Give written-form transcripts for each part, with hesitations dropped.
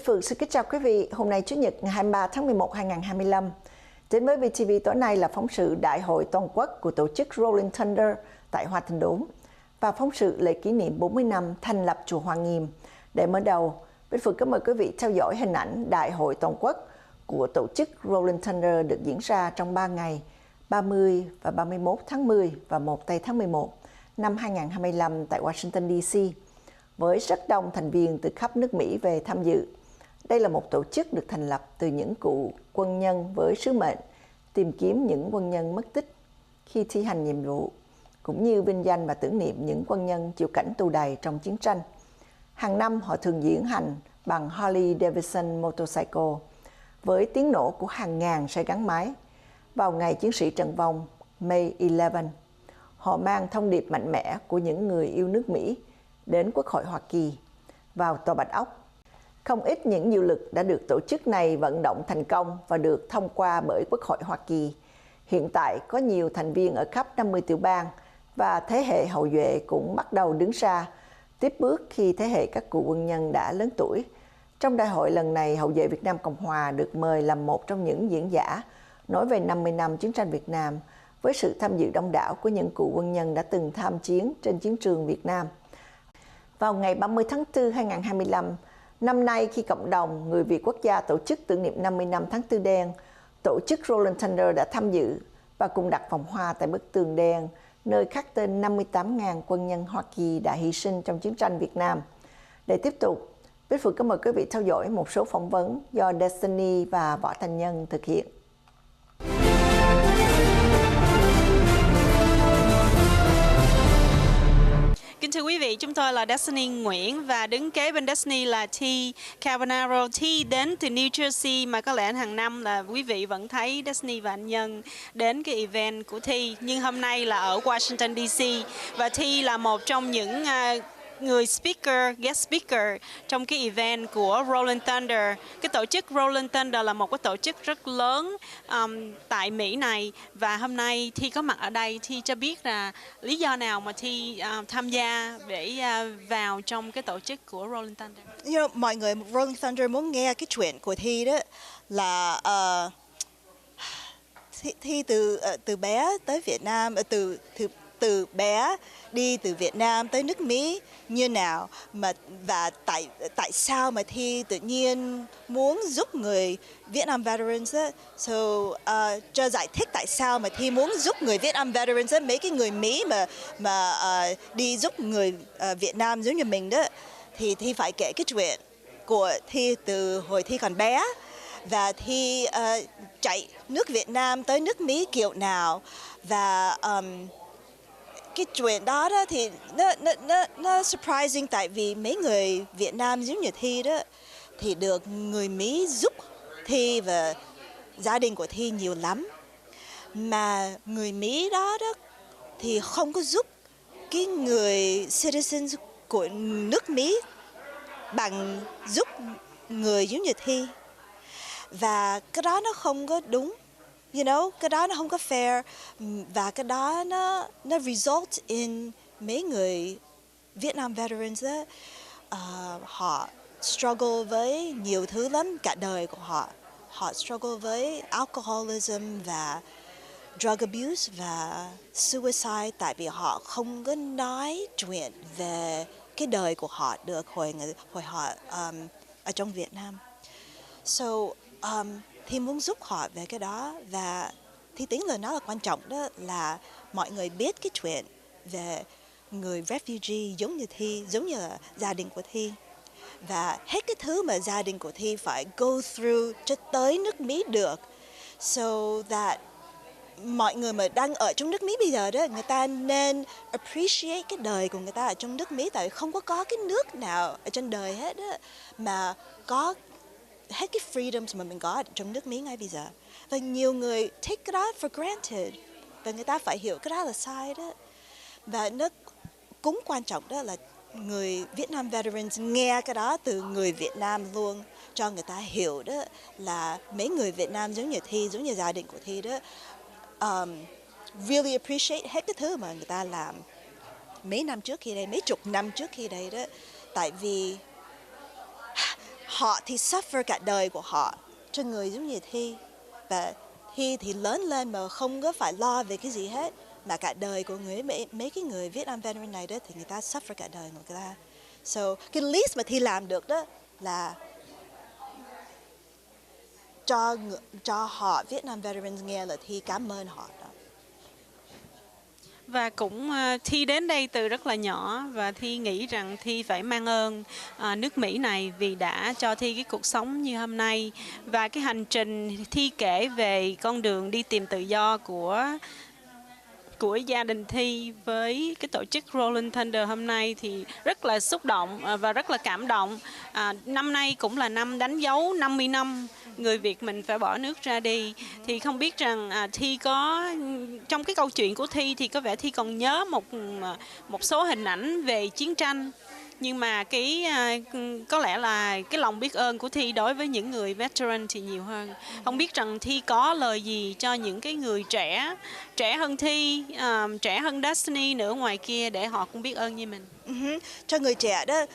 Bích Phượng xin kính chào quý vị. Hôm nay Chủ nhật ngày 23 tháng 11 2025. Đến với VTV tối nay là phóng sự Đại hội toàn quốc của tổ chức Rolling Thunder tại Hoa Thanh Đốn và phóng sự lễ kỷ niệm 40 năm thành lập chùa Hoa Nghiêm. Để mở đầu, Bích Phượng kính mời quý vị theo dõi hình ảnh Đại hội toàn quốc của tổ chức Rolling Thunder được diễn ra trong 3 ngày 30 và 31 tháng 10 và 1 tây tháng 11 năm 2025 tại Washington DC, với rất đông thành viên từ khắp nước Mỹ về tham dự. Đây là một tổ chức được thành lập từ những cựu quân nhân với sứ mệnh tìm kiếm những quân nhân mất tích khi thi hành nhiệm vụ, cũng như vinh danh và tưởng niệm những quân nhân chịu cảnh tù đày trong chiến tranh. Hàng năm họ thường diễn hành bằng Harley Davidson motorcycle với tiếng nổ của hàng ngàn xe gắn máy. Vào ngày chiến sĩ trận vong May 11, họ mang thông điệp mạnh mẽ của những người yêu nước Mỹ đến Quốc hội Hoa Kỳ vào Tòa Bạch Ốc. Không ít những dự luật đã được tổ chức này vận động thành công và được thông qua bởi Quốc hội Hoa Kỳ. Hiện tại có nhiều thành viên ở khắp 50 tiểu bang và thế hệ hậu duệ cũng bắt đầu đứng ra tiếp bước khi thế hệ các cựu quân nhân đã lớn tuổi. Trong đại hội lần này, hậu duệ Việt Nam Cộng Hòa được mời làm một trong những diễn giả nói về 50 năm chiến tranh Việt Nam với sự tham dự đông đảo của những cựu quân nhân đã từng tham chiến trên chiến trường Việt Nam. Vào ngày 30 tháng 4 2025, năm nay khi cộng đồng người Việt quốc gia tổ chức tưởng niệm 50 năm tháng Tư đen, tổ chức Rolling Thunder đã tham dự và cùng đặt vòng hoa tại bức tường đen, nơi khắc tên 58.000 quân nhân Hoa Kỳ đã hy sinh trong chiến tranh Việt Nam. Để tiếp tục, Bích Phượng cảm mời quý vị theo dõi một số phỏng vấn do Destiny và Võ Thành Nhân thực hiện. Kính thưa quý vị, chúng tôi là Destiny Nguyễn và đứng kế bên Destiny là T. Cavagnaro. T đến từ New Jersey, mà có lẽ hàng năm là quý vị vẫn thấy Destiny và anh Nhân đến cái event của T. Nhưng hôm nay là ở Washington DC và T là một trong những người speaker, guest speaker trong cái event của Rolling Thunder. Cái tổ chức Rolling Thunder là một cái tổ chức rất lớn tại Mỹ này, và hôm nay Thi có mặt ở đây. Thi cho biết là lý do nào mà Thi tham gia để vào trong cái tổ chức của Rolling Thunder. Mọi người Rolling Thunder muốn nghe cái chuyện của Thi đó là Thi từ bé tới Việt Nam, từ bé đi từ Việt Nam tới nước Mỹ như nào, và tại sao mà Thi tự nhiên muốn giúp người Vietnam veterans á. Cho giải thích tại sao mà Thi muốn giúp người Vietnam veterans á, mấy cái người Mỹ mà đi giúp người Việt Nam giống như mình đó, thì Thi phải kể cái chuyện của Thi từ hồi Thi còn bé, và Thi chạy nước Việt Nam tới nước Mỹ kiểu nào, và cái chuyện đó thì nó surprising, tại vì mấy người Việt Nam giống như Thi đó thì được người Mỹ giúp Thi và gia đình của Thi nhiều lắm, mà người Mỹ đó thì không có giúp cái người citizens của nước Mỹ bằng giúp người giống như Thi, và cái đó nó không có đúng. Cái đó nó không có fair, và cái đó nó result in mấy người Vietnam veterans đó, họ struggle với nhiều thứ lắm cả đời của họ. Họ struggle với alcoholism và drug abuse và suicide, tại vì họ không có nói chuyện về cái đời của họ được hồi họ ở trong Việt Nam. Thì muốn giúp họ về cái đó, và Thi tính là nó là quan trọng đó là mọi người biết cái chuyện về người refugee giống như Thi, giống như là gia đình của Thi, và hết cái thứ mà gia đình của Thi phải go through cho tới nước Mỹ được, so that mọi người mà đang ở trong nước Mỹ bây giờ đó, người ta nên appreciate cái đời của người ta ở trong nước Mỹ, tại vì không có cái nước nào ở trên đời hết đó mà có hết cái freedoms mà mình có ở trong nước Mỹ ngay bây giờ. Và nhiều người take cái đó for granted, và người ta phải hiểu cái đó là sai đó. Và nó cũng quan trọng đó là người Vietnam veterans nghe cái đó từ người Việt Nam luôn, cho người ta hiểu đó là mấy người Việt Nam giống như Thi, giống như gia đình của Thi đó, really appreciate hết cái thứ mà người ta làm mấy năm trước khi đây, mấy chục năm trước khi đây đó. Tại vì họ thì suffer cả đời của họ cho người giống như Thi. Và Thi thì lớn lên mà không có phải lo về cái gì hết, mà cả đời của mấy cái người Vietnam veteran này đó thì người ta suffer cả đời người ta. So cái least mà Thi làm được đó là cho họ Vietnam veterans nghe là Thi cảm ơn họ đó. Và cũng Thi đến đây từ rất là nhỏ và Thi nghĩ rằng Thi phải mang ơn nước Mỹ này vì đã cho Thi cái cuộc sống như hôm nay. Và cái hành trình Thi kể về con đường đi tìm tự do của gia đình Thi với cái tổ chức Rolling Thunder hôm nay thì rất là xúc động và rất là cảm động. Năm nay cũng là năm đánh dấu 50 năm người Việt mình phải bỏ nước ra đi. Thì không biết rằng Thi có, trong cái câu chuyện của Thi thì có vẻ Thi còn nhớ một số hình ảnh về chiến tranh. Nhưng mà có lẽ là cái lòng biết ơn của Thi đối với những người veteran thì nhiều hơn. Không biết rằng Thi có lời gì cho những cái người trẻ hơn Thi, trẻ hơn Destiny nữa ngoài kia để họ cũng biết ơn như mình. Cho người trẻ đó,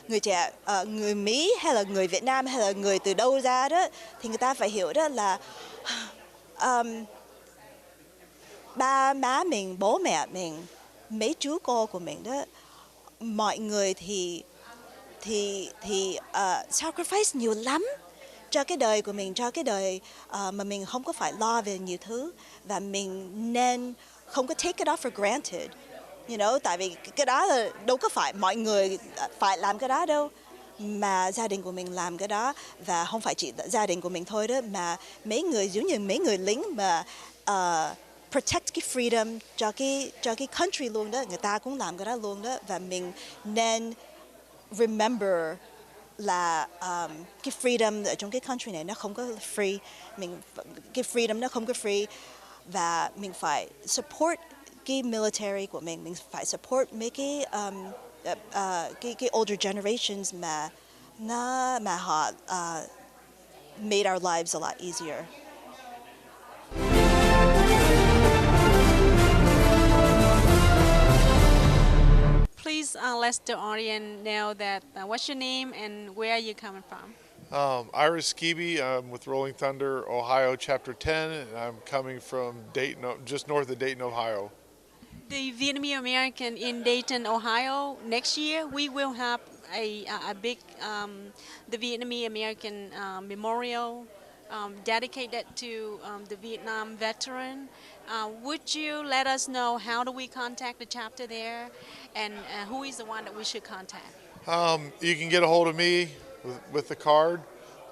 người Mỹ hay là người Việt Nam hay là người từ đâu ra đó, thì người ta phải hiểu đó là ba má mình, bố mẹ mình, mấy chú cô của mình đó, mọi người thì sacrifice nhiều lắm cho cái đời của mình, cho cái đời mà mình không có phải lo về nhiều thứ, và mình nên không có take it all for granted, tại vì cái đó là đâu có phải mọi người phải làm cái đó đâu, mà gia đình của mình làm cái đó, và không phải chỉ gia đình của mình thôi đó, mà mấy người giống như mấy người lính mà protect cái freedom cho cái country luôn đó, người ta cũng làm cái đó luôn đó, và mình nên remember là cái freedom ở trong cái country này nó không có free, cái freedom nó không có free, và mình phải support cái military của mình phải support mấy cái older generations mà họ made our lives a lot easier. Please let the audience know that what's your name and where are you coming from? Ira Skebe, I'm with Rolling Thunder, Ohio, Chapter 10, and I'm coming from Dayton, just north of Dayton, Ohio. The Vietnamese American in Dayton, Ohio. Next year we will have a big the Vietnamese American memorial dedicated to the Vietnam veteran. Would you let us know how do we contact the chapter there, and who is the one that we should contact? You can get a hold of me with the card,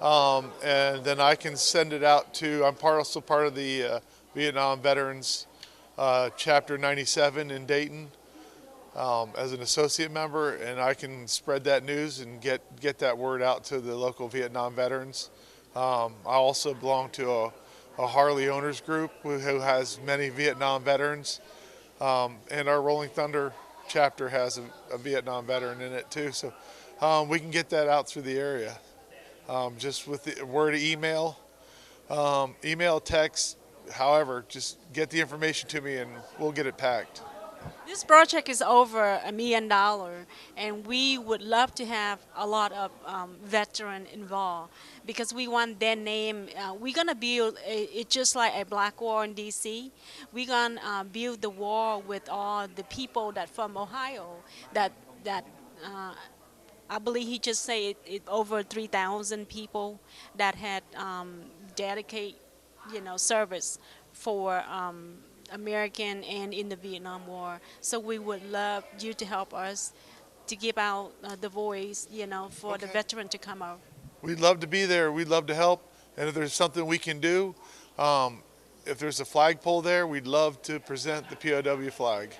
and then I can send it out to. I'm also part of the Vietnam Veterans Chapter 97 in Dayton as an associate member, and I can spread that news and get that word out to the local Vietnam veterans. I also belong to a Harley owners group who has many Vietnam veterans, and our Rolling Thunder chapter has a Vietnam veteran in it too, so we can get that out through the area just with the word of email, text, however, just get the information to me and we'll get it packed. This project is over $1 million, and we would love to have a lot of veterans involved because we want their name. We're gonna build it's just like a black wall in DC. We're gonna build the wall with all the people that from Ohio that I believe he just said it over 3,000 people that had dedicated, service for American and in the Vietnam War. So we would love you to help us to give out the voice, for the veteran to come out. We'd love to be there. We'd love to help. And if there's something we can do, if there's a flagpole there, we'd love to present the POW flag.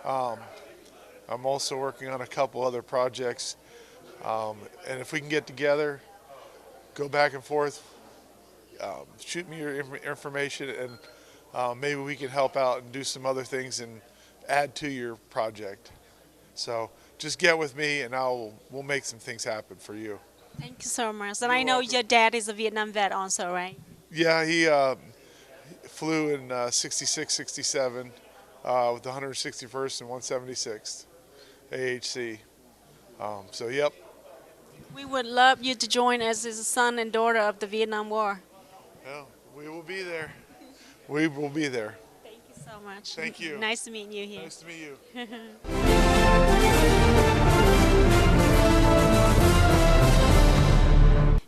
I'm also working on a couple other projects. And if we can get together, go back and forth, shoot me your information, and maybe we can help out and do some other things and add to your project. So just get with me and we'll make some things happen for you. Thank you so much. And I know your dad is a Vietnam vet also, right? Yeah, he flew in 66, 67 with the 161st and 176th AHC. So, yep, We would love you to join as a son and daughter of the Vietnam War. Well, we will be there. We will be there. Thank you so much. Thank you. Nice to meet you here. Nice to meet you.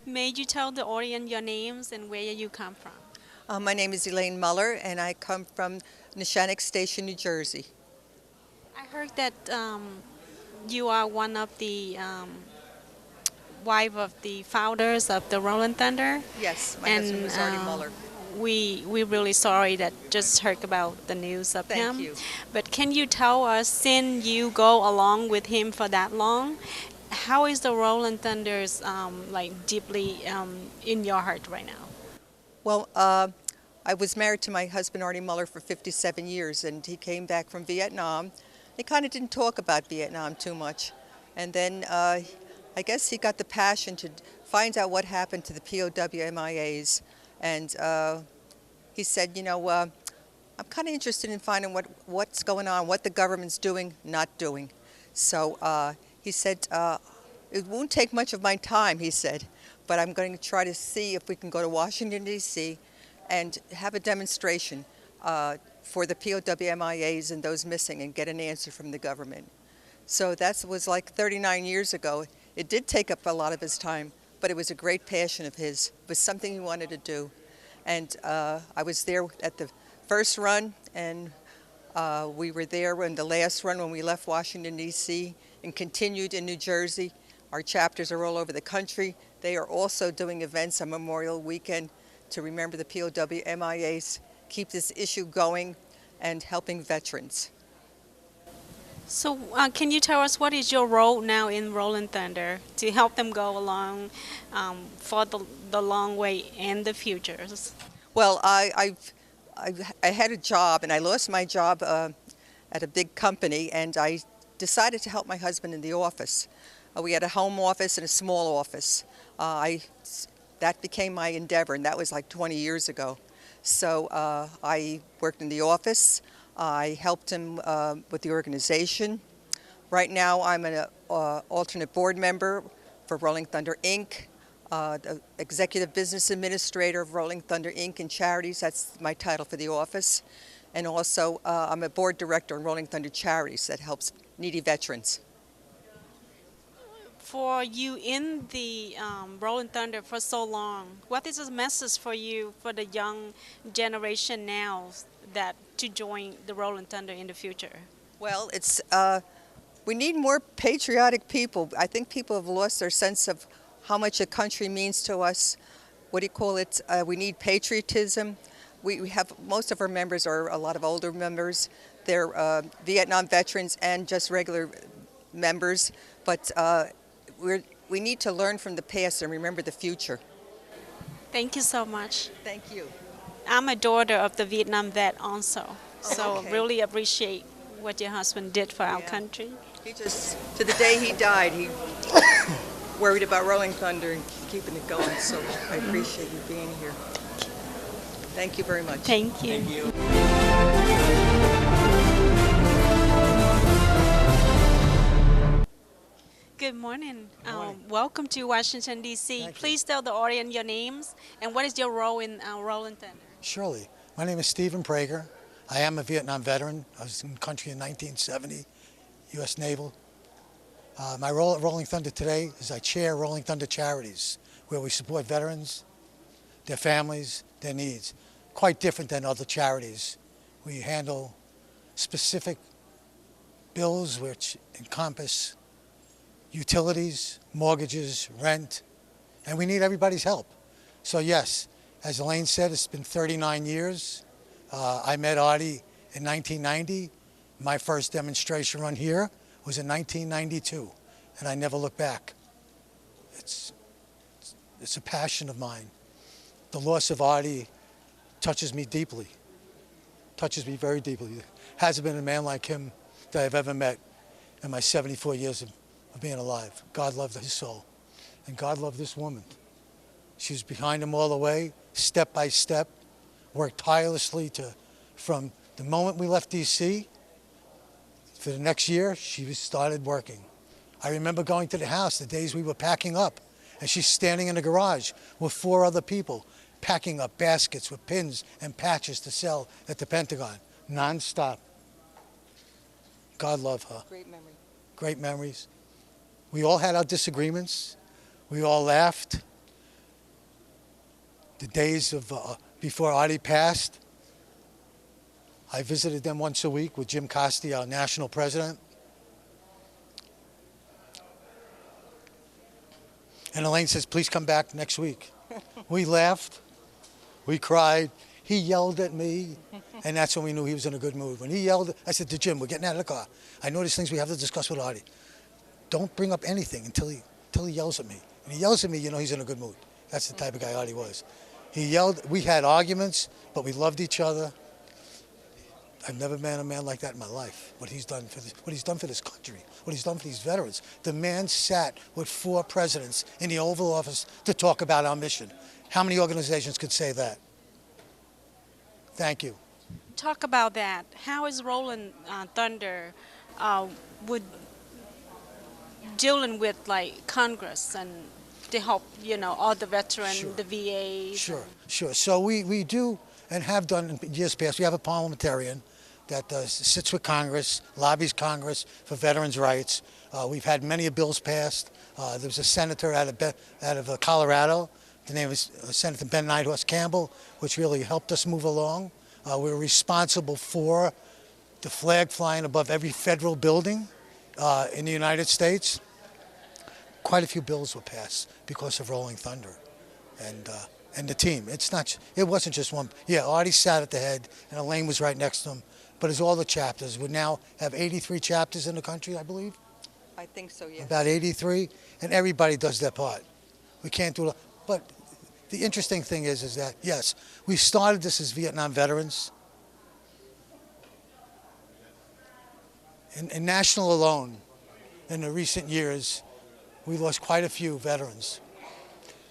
May you tell the audience your names and where you come from? My name is Elaine Muller, and I come from Neshannock Station, New Jersey. I heard that you are one of the wife of the founders of the Rolling Thunder. Yes, my husband was Artie Muller. We're really sorry that just heard about the news of him. Thank you. But can you tell us, since you go along with him for that long, how is the Rolling Thunders like deeply in your heart right now? Well, I was married to my husband, Artie Muller, for 57 years, and he came back from Vietnam. He kind of didn't talk about Vietnam too much. And then I guess he got the passion to find out what happened to the POW MIAs. And he said, you know, I'm kind of interested in finding what's going on, what the government's doing, not doing. So he said, it won't take much of my time, he said, but I'm going to try to see if we can go to Washington, D.C. and have a demonstration for the POW MIAs and those missing and get an answer from the government. So that was like 39 years ago. It did take up a lot of his time, but it was a great passion of his. It was something he wanted to do. And I was there at the first run, and we were there in the last run when we left Washington, D.C. and continued in New Jersey. Our chapters are all over the country. They are also doing events on Memorial Weekend to remember the POW MIAs, keep this issue going, and helping veterans. So can you tell us what is your role now in Rolling Thunder to help them go along for the long way and the futures? Well, I had a job, and I lost my job at a big company, and I decided to help my husband in the office. We had a home office and a small office. That became my endeavor, and that was like 20 years ago. So I worked in the office. I helped him with the organization. Right now, I'm an alternate board member for Rolling Thunder, Inc., the Executive Business Administrator of Rolling Thunder, Inc. and Charities. That's my title for the office. And also, I'm a board director in Rolling Thunder Charities that helps needy veterans. For you in the Rolling Thunder for so long, what is the message for you for the young generation now that to join the Rolling Thunder in the future? Well, it's we need more patriotic people. I think people have lost their sense of how much a country means to us. What do you call it? We need patriotism. We have, most of our members are a lot of older members. They're Vietnam veterans and just regular members, but we need to learn from the past and remember the future. Thank you so much. Thank you. I'm a daughter of the Vietnam vet also, so okay. really appreciate what your husband did for our Yeah. country. He just, to the day he died, he worried about Rolling Thunder and keeping it going, so I appreciate you being here. Thank you very much. Thank you. Thank you. Good morning. morning. Welcome to Washington, D.C. Thank you. Please tell the audience your names and what is your role in Rolling Thunder. Surely. My name is Stephen Prager. I am a Vietnam veteran. I was in the country in 1970, U.S. Naval. My role at Rolling Thunder today is I chair Rolling Thunder Charities, where we support veterans, their families, their needs. Quite different than other charities. We handle specific bills which encompass utilities, mortgages, rent, and we need everybody's help. So yes, as Elaine said, it's been 39 years. I met Artie in 1990. My first demonstration run here was in 1992, and I never looked back. It's a passion of mine. The loss of Artie touches me deeply, touches me very deeply. Hasn't been a man like him that I've ever met in my 74 years of being alive. God loved his soul, and God loved this woman. She was behind him all the way, step by step, worked tirelessly from the moment we left D.C. for the next year, she started working. I remember going to the house the days we were packing up, and she's standing in the garage with 4 other people, packing up baskets with pins and patches to sell at the Pentagon, non-stop. God love her. Great memory. Great memories. We all had our disagreements. We all laughed. The days of before Artie passed, I visited them once a week with Jim Costi, our national president. And Elaine says, please come back next week. We laughed. We cried. He yelled at me. And that's when we knew he was in a good mood. When he yelled, I said to Jim, we're getting out of the car. I know there's things we have to discuss with Artie. Don't bring up anything until he yells at me. And he yells at me, you know he's in a good mood. That's the type of guy Artie was. He yelled. We had arguments, but we loved each other. I've never met a man like that in my life. What he's done for this country, what he's done for these veterans. The man sat with 4 presidents in the Oval Office to talk about our mission. How many organizations could say that? Thank you. Talk about that. How is Rolling Thunder would dealing with like Congress and to help, you know, all the veterans, Sure. the VA? Sure. So we do and have done in years past. We have a parliamentarian that sits with Congress, lobbies Congress for veterans' rights. We've had many bills passed. There was a senator out of Colorado. The name is Senator Ben Nighthorse Campbell, which really helped us move along. We're responsible for the flag flying above every federal building in the United States. Quite a few bills were passed because of Rolling Thunder and the team. It wasn't just one. Yeah, Artie sat at the head, and Elaine was right next to him. But it's all the chapters. We now have 83 chapters in the country, I believe. I think so, yes. About 83, and everybody does their part. We can't do it. But the interesting thing is that, yes, we started this as Vietnam veterans. In national alone, in the recent years, we lost quite a few veterans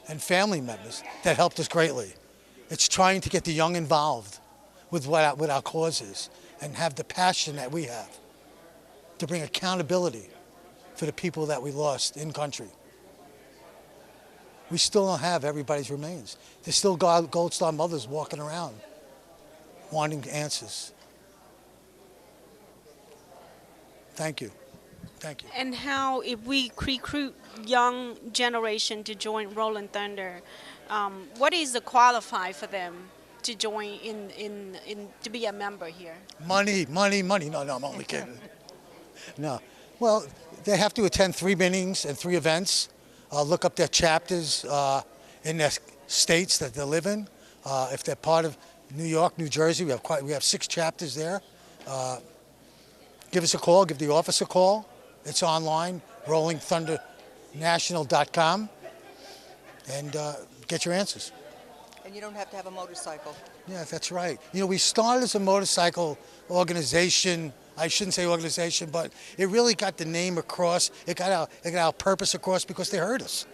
and family members that helped us greatly. It's trying to get the young involved with what our cause is and have the passion that we have to bring accountability for the people that we lost in country. We still don't have everybody's remains. There's still Gold Star mothers walking around wanting answers. Thank you. Thank you. And how, if we recruit young generation to join Rolling Thunder, what is the qualify for them to join to be a member here? Money. No, I'm only kidding. No. Well, they have to attend 3 meetings and 3 events. Look up their chapters in their states that they live in. If they're part of New York, New Jersey, we have 6 chapters there. Give us a call. Give the office a call. It's online, rollingthundernational.com, and get your answers. And you don't have to have a motorcycle. Yeah, that's right. You know, we started as a motorcycle organization. I shouldn't say organization, but it really got the name across. It got our purpose across because they heard us.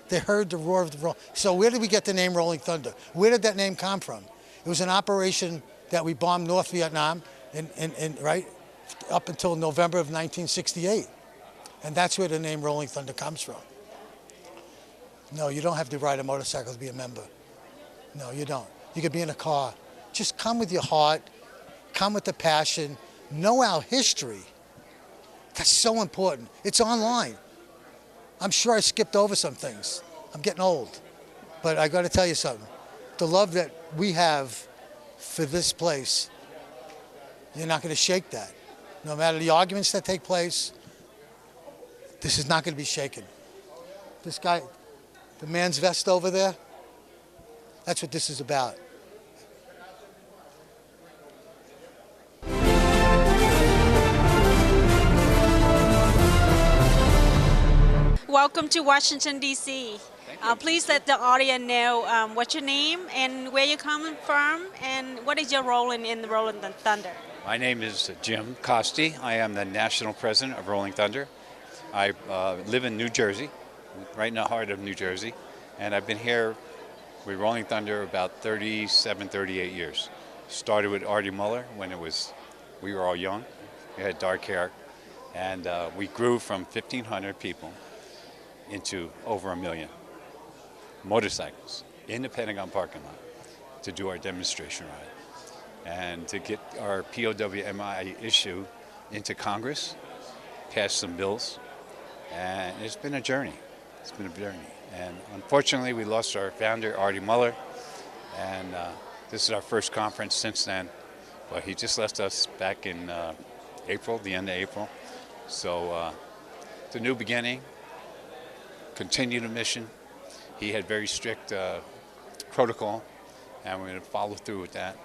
They heard the roar of the roll. So where did we get the name Rolling Thunder? Where did that name come from? It was an operation that we bombed North Vietnam right up until November of 1968. And that's where the name Rolling Thunder comes from. No, you don't have to ride a motorcycle to be a member. No, you don't. You could be in a car. Just come with your heart, come with the passion, know our history. That's so important. It's online. I'm sure I skipped over some things. I'm getting old. But I got to tell you something. The love that we have for this place, you're not going to shake that. No matter the arguments that take place, this is not going to be shaken. This guy, the man's vest over there, that's what this is about. Welcome to Washington, D.C. Please let the audience know what's your name and where you're coming from and what is your role in the Rolling Thunder. My name is Jim Costi. I am the national president of Rolling Thunder. I live in New Jersey, right in the heart of New Jersey, and I've been here with Rolling Thunder about 37, 38 years. Started with Artie Muller when we were all young. We had dark hair, And we grew from 1,500 people into over 1 million motorcycles in the Pentagon parking lot to do our demonstration ride and to get our POW/MI issue into Congress, pass some bills, and it's been a journey. It's been a journey. And unfortunately, we lost our founder, Artie Muller, and this is our first conference since then. But he just left us back in April, the end of April. So it's a new beginning, continue the mission. He had very strict protocol, and we're going to follow through with that,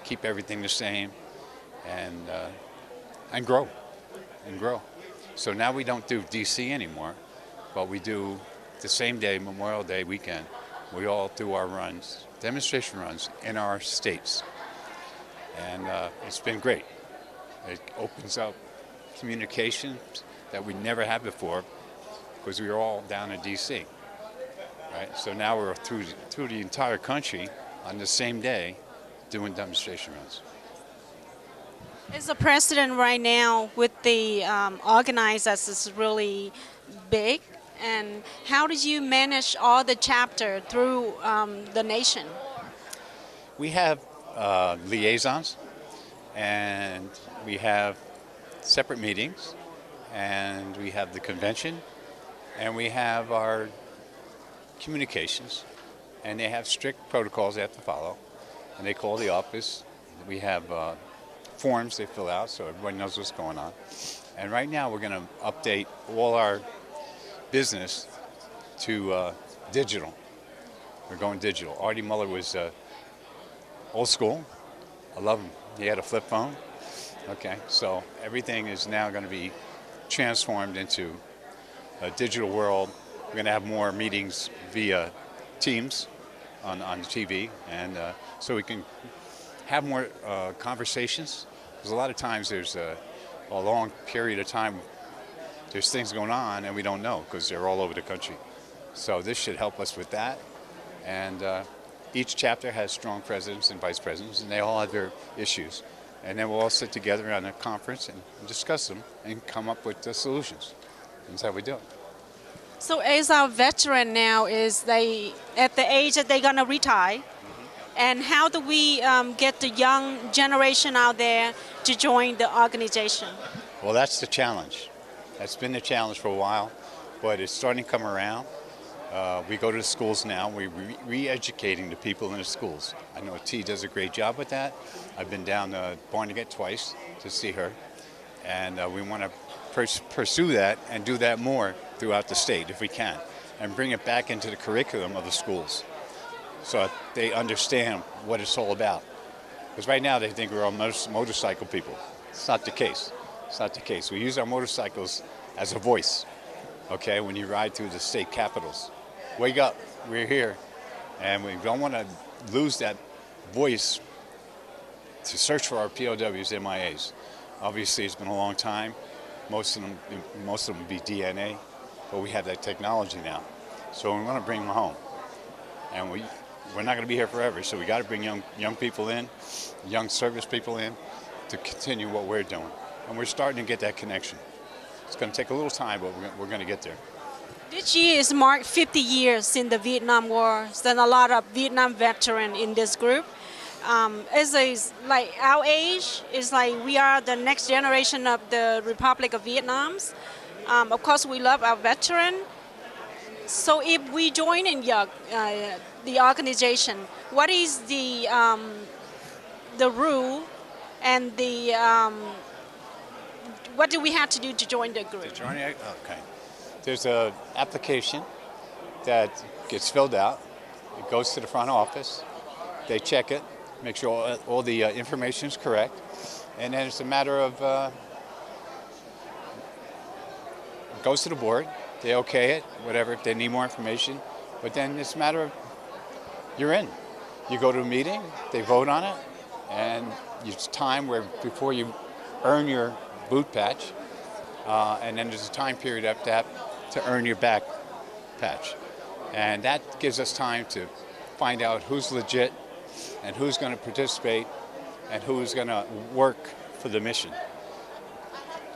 keep everything the same, and grow, and grow. So now we don't do DC anymore, but we do the same day, Memorial Day weekend, we all do our runs, demonstration runs in our states. And it's been great. It opens up communications that we never had before because we were all down in DC, right? So now we're through the entire country on the same day doing demonstration runs. As the president right now with the organizers is really big, and how did you manage all the chapter through the nation? We have liaisons, and we have separate meetings, and we have the convention, and we have our communications, and they have strict protocols they have to follow, and they call the office. We have forms they fill out so everybody knows what's going on. And right now we're going to update all our business to digital. We're going digital. Artie Muller was old school. I love him. He had a flip phone. Okay, so everything is now going to be transformed into a digital world. We're going to have more meetings via Teams on TV, and so we can have more conversations. Because a lot of times there's a long period of time, there's things going on and we don't know because they're all over the country. So this should help us with that. And each chapter has strong presidents and vice presidents, and they all have their issues. And then we'll all sit together on a conference and discuss them and come up with the solutions. That's how we do it. So as our veteran now is they at the age that they're gonna retire, and how do we get the young generation out there to join the organization? Well, that's the challenge. That's been the challenge for a while, but it's starting to come around. We go to the schools now. We're re-educating the people in the schools. I know T does a great job with that. I've been down to Barnegat twice to see her, and we want to pursue that and do that more throughout the state if we can, and bring it back into the curriculum of the schools so they understand what it's all about. Because right now they think we're all motorcycle people. It's not the case. It's not the case. We use our motorcycles as a voice, okay, when you ride through the state capitals. Wake up, we're here. And we don't want to lose that voice to search for our POWs, MIAs. Obviously, it's been a long time. Most of them be DNA, but we have that technology now. So we want to bring them home. And we're not going to be here forever, so we got to bring young people in, young service people in, to continue what we're doing. And we're starting to get that connection. It's going to take a little time, but we're going to get there. This year is marked 50 years in the Vietnam War. There's a lot of Vietnam veterans in this group. Like our age, is like we are the next generation of the Republic of Vietnam. Of course, we love our veteran. So if we join in the organization, what is the rule and the what do we have to do to join the group? Okay. There's an application that gets filled out. It goes to the front office. They check it, make sure all the information is correct, and then it's a matter of it goes to the board. They okay it, whatever, if they need more information. But then it's a matter of, you're in. You go to a meeting, they vote on it, and it's time where before you earn your boot patch, and then there's a time period after that to earn your back patch. And that gives us time to find out who's legit and who's going to participate and who's going to work for the mission.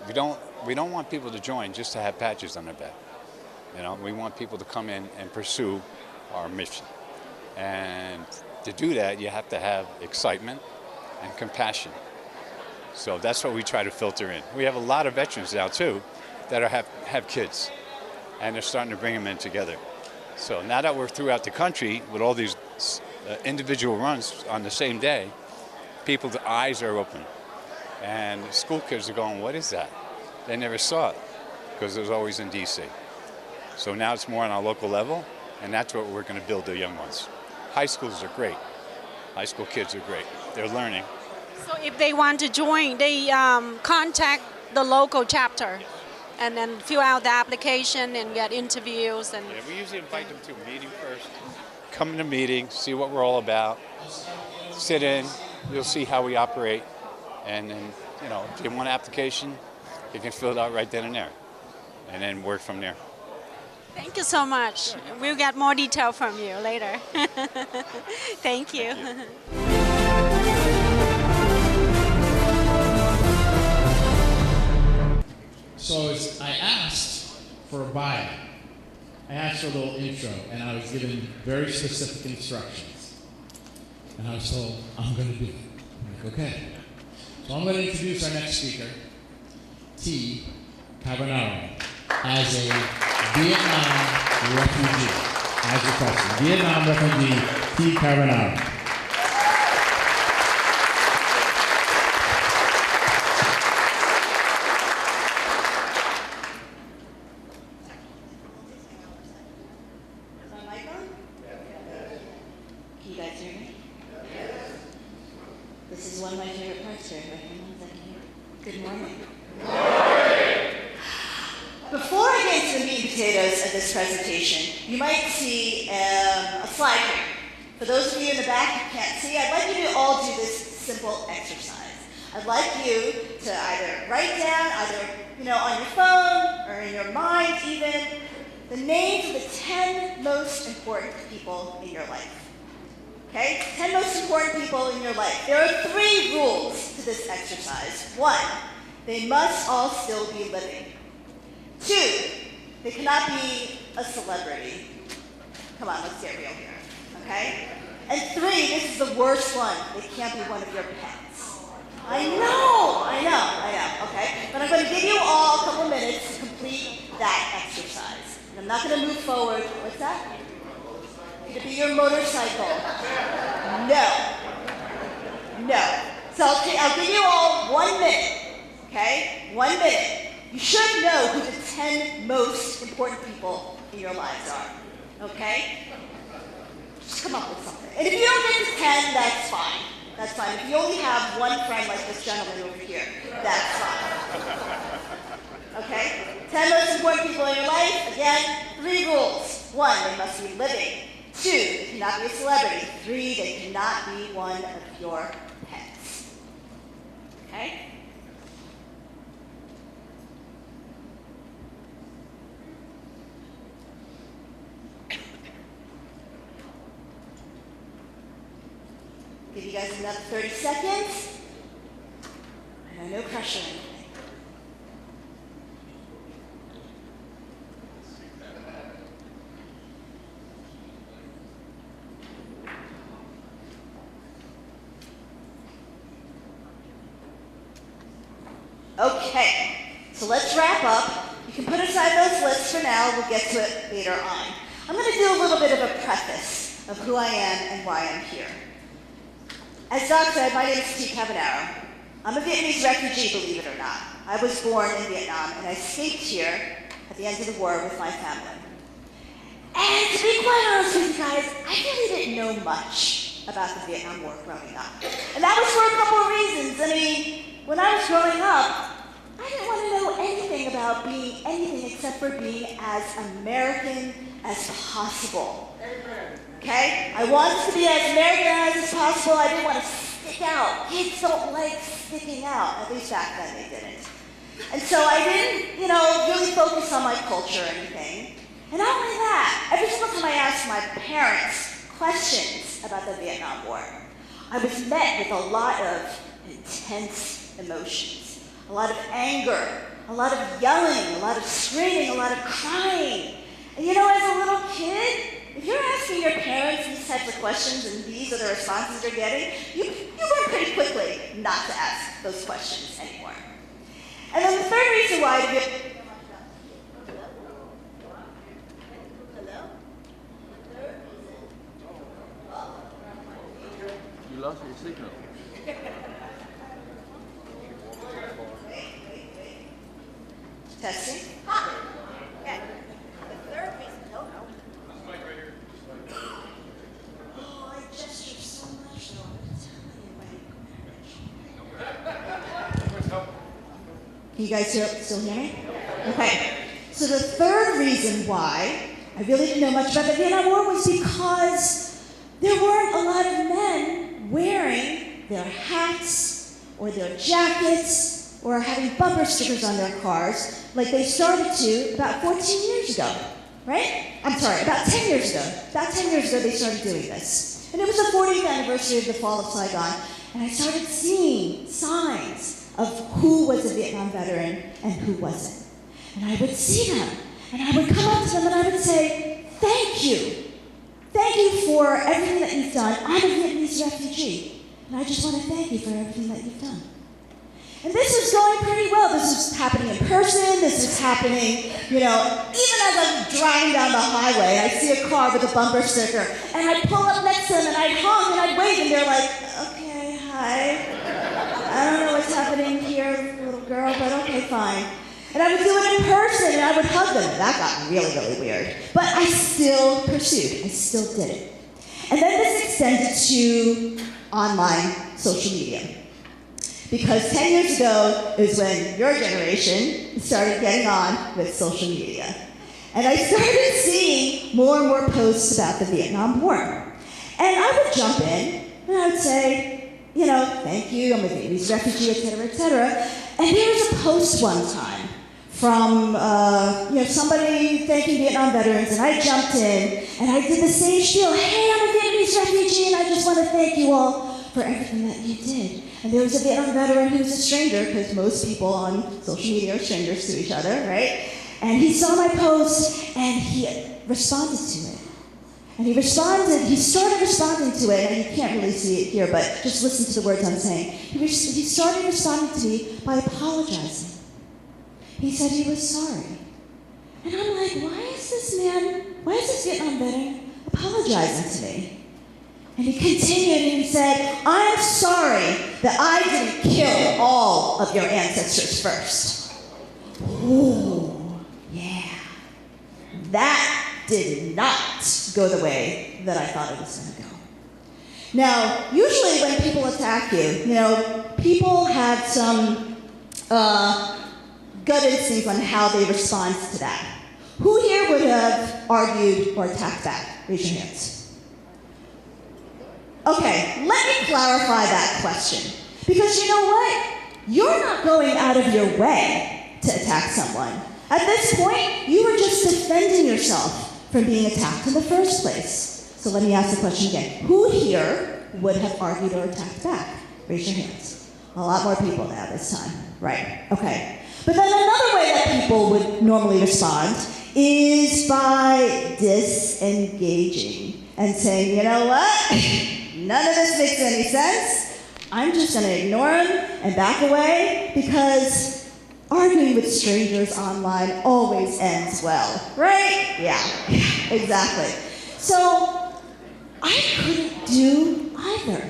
We don't we don't want people to join just to have patches on their back. You know, we want people to come in and pursue our mission. And to do that, you have to have excitement and compassion. So that's what we try to filter in. We have a lot of veterans now too that have kids, and they're starting to bring them in together. So now that we're throughout the country with all these individual runs on the same day, people's eyes are open. And school kids are going, what is that? They never saw it because it was always in DC. So now it's more on our local level, and that's what we're going to build the young ones. High schools are great. High school kids are great. They're learning. So if they want to join, they contact the local chapter and then fill out the application and get interviews. And yeah, we usually invite them to a meeting first. Come to a meeting, see what we're all about. Sit in, you'll see how we operate. And then, you know, if you want an application, you can fill it out right then and there. And then work from there. Thank you so much. We'll get more detail from you later. Thank you. So I asked for a bio. I asked for a little intro, and I was given very specific instructions. And I was told, I'm going to do it. I'm like, okay. So I'm going to introduce our next speaker, T. Cavagnaro, as a Vietnam refugee. As requested. Vietnam refugee, T. Cavagnaro. This is one of my favorite parts here. Good morning. Before I get into the meat and potatoes of this presentation, you might see a slide here. For those of you in the back who can't see, I'd like you to all do this simple exercise. I'd like you to either write down, on your phone or in your mind even, the names of the 10 most important people in your life. Okay? 10 most important people in your life. There are 3 rules to this exercise. 1, they must all still be living. 2, they cannot be a celebrity. Come on, let's get real here. Okay? And 3, this is the worst one. They can't be one of your pets. I know, okay? But I'm going to give you all a couple minutes to complete that exercise. And I'm not going to move forward. What's that? Could it be your motorcycle? No. So I'll give you all 1 minute, okay? 1 minute. You should know who the 10 most important people in your lives are, okay? Just come up with something. And if you don't get to 10, that's fine. That's fine. If you only have one friend like this gentleman over here, that's fine. Okay? 10 most important people in your life. Again, 3 rules. 1, they must be living. 2, they cannot be a celebrity. 3, they cannot be one of your pets. Okay? Give you guys another 30 seconds. I know, no pressure or anything. Okay, so let's wrap up. You can put aside those lists for now. We'll get to it later on. I'm going to do a little bit of a preface of who I am and why I'm here. As Doc said, my name is T. Cavagnaro. I'm a Vietnamese refugee, believe it or not. I was born in Vietnam, and I escaped here at the end of the war with my family. And to be quite honest with you guys, I really didn't know much about the Vietnam War growing up. And that was for a couple of reasons. I mean, when I was growing up, I didn't want to know anything about being anything except for being as American as possible. Okay? I wanted to be as Americanized as possible. I didn't want to stick out. Kids don't like sticking out. At least back then they didn't. And so I didn't, really focus on my culture or anything. And not only that, every single time I asked my parents questions about the Vietnam War, I was met with a lot of intense emotions. A lot of anger, a lot of yelling, a lot of screaming, a lot of crying. And you know, as a little kid, if you're asking your parents these types of questions and these are the responses you're getting, you learn pretty quickly not to ask those questions anymore. And then the third reason why to get... You lost your signal. Testing. Okay. The third reason, no. Oh, I gestured so much, though. I'm going to tell you Can you guys still hear me? Okay. So the third reason why I really didn't know much about the Vietnam War was because there weren't a lot of men wearing their hats or their jackets or having bumper stickers on their cars like they started to about 14 years ago, right? I'm sorry, about 10 years ago. About 10 years ago they started doing this. And it was the 40th anniversary of the fall of Saigon, and I started seeing signs of who was a Vietnam veteran and who wasn't. And I would see them, and I would come up to them and I would say, thank you. Thank you for everything that you've done. I'm a Vietnamese refugee, and I just want to thank you for everything that you've done. And this was going pretty well. This was happening in person. This was happening, you know, even as I'm driving down the highway, I see a car with a bumper sticker, and I'd pull up next to them, and I'd honk, and I'd wave, and they're like, okay, hi. I don't know what's happening here, little girl, but okay, fine. And I would do it in person, and I would hug them. That got really, really weird. But I still pursued. I still did it. And then this extended to online social media. Because 10 years ago is when your generation started getting on with social media. And I started seeing more and more posts about the Vietnam War. And I would jump in, and I would say, you know, thank you, I'm a Vietnamese refugee, et cetera, et cetera. And there was a post one time from you know, somebody thanking Vietnam veterans, and I jumped in, and I did the same spiel. Hey, I'm a Vietnamese refugee, and I just want to thank you all for everything that you did. And there was a Vietnam veteran who was a stranger, because most people on social media are strangers to each other, right? And he saw my post, and he responded to it. And he started responding to it, and you can't really see it here, but just listen to the words I'm saying. He started responding to me by apologizing. He said he was sorry. And I'm like, why is this Vietnam veteran apologizing to me? And he continued and he said, I'm sorry that I didn't kill all of your ancestors first. Ooh, yeah. That did not go the way that I thought it was going to go. Now, usually when people attack you, you know, people have some gut instinct on how they respond to that. Who here would have argued or attacked back? Raise your hands. Okay, let me clarify that question. Because you know what? You're not going out of your way to attack someone. At this point, you were just defending yourself from being attacked in the first place. So let me ask the question again. Who here would have argued or attacked back? Raise your hands. A lot more people now this time. Right, okay. But then another way that people would normally respond is by disengaging and saying, you know what? None of this makes any sense. I'm just going to ignore him and back away because arguing with strangers online always ends well, right? Yeah, exactly. So I couldn't do either.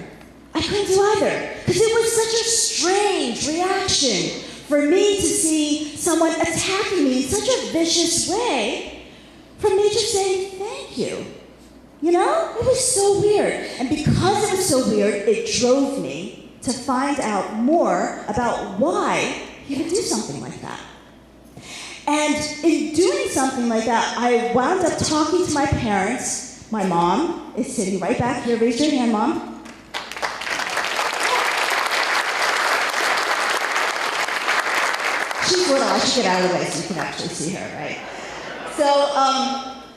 Because it was such a strange reaction for me to see someone attacking me in such a vicious way from me just saying thank you. You know, it was so weird. And because it was so weird, it drove me to find out more about why he would do something like that. And in doing something like that, I wound up talking to my parents. My mom is sitting right back here. Raise your hand, Mom. She's little. I should get out of the way so you can actually see her, right? So,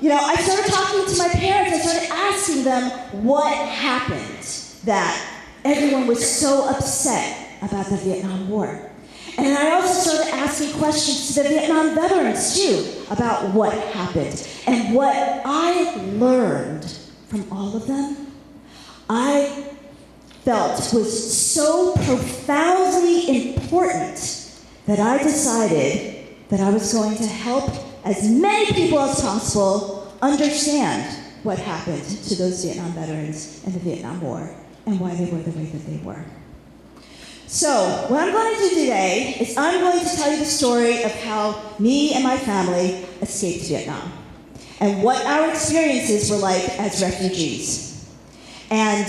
you know, I started talking to my parents. I started asking them what happened that everyone was so upset about the Vietnam War. And I also started asking questions to the Vietnam veterans too about what happened. And what I learned from all of them, I felt was so profoundly important that I decided that I was going to help as many people as possible understand what happened to those Vietnam veterans in the Vietnam War and why they were the way that they were. So, what I'm going to do today is I'm going to tell you the story of how me and my family escaped Vietnam and what our experiences were like as refugees. And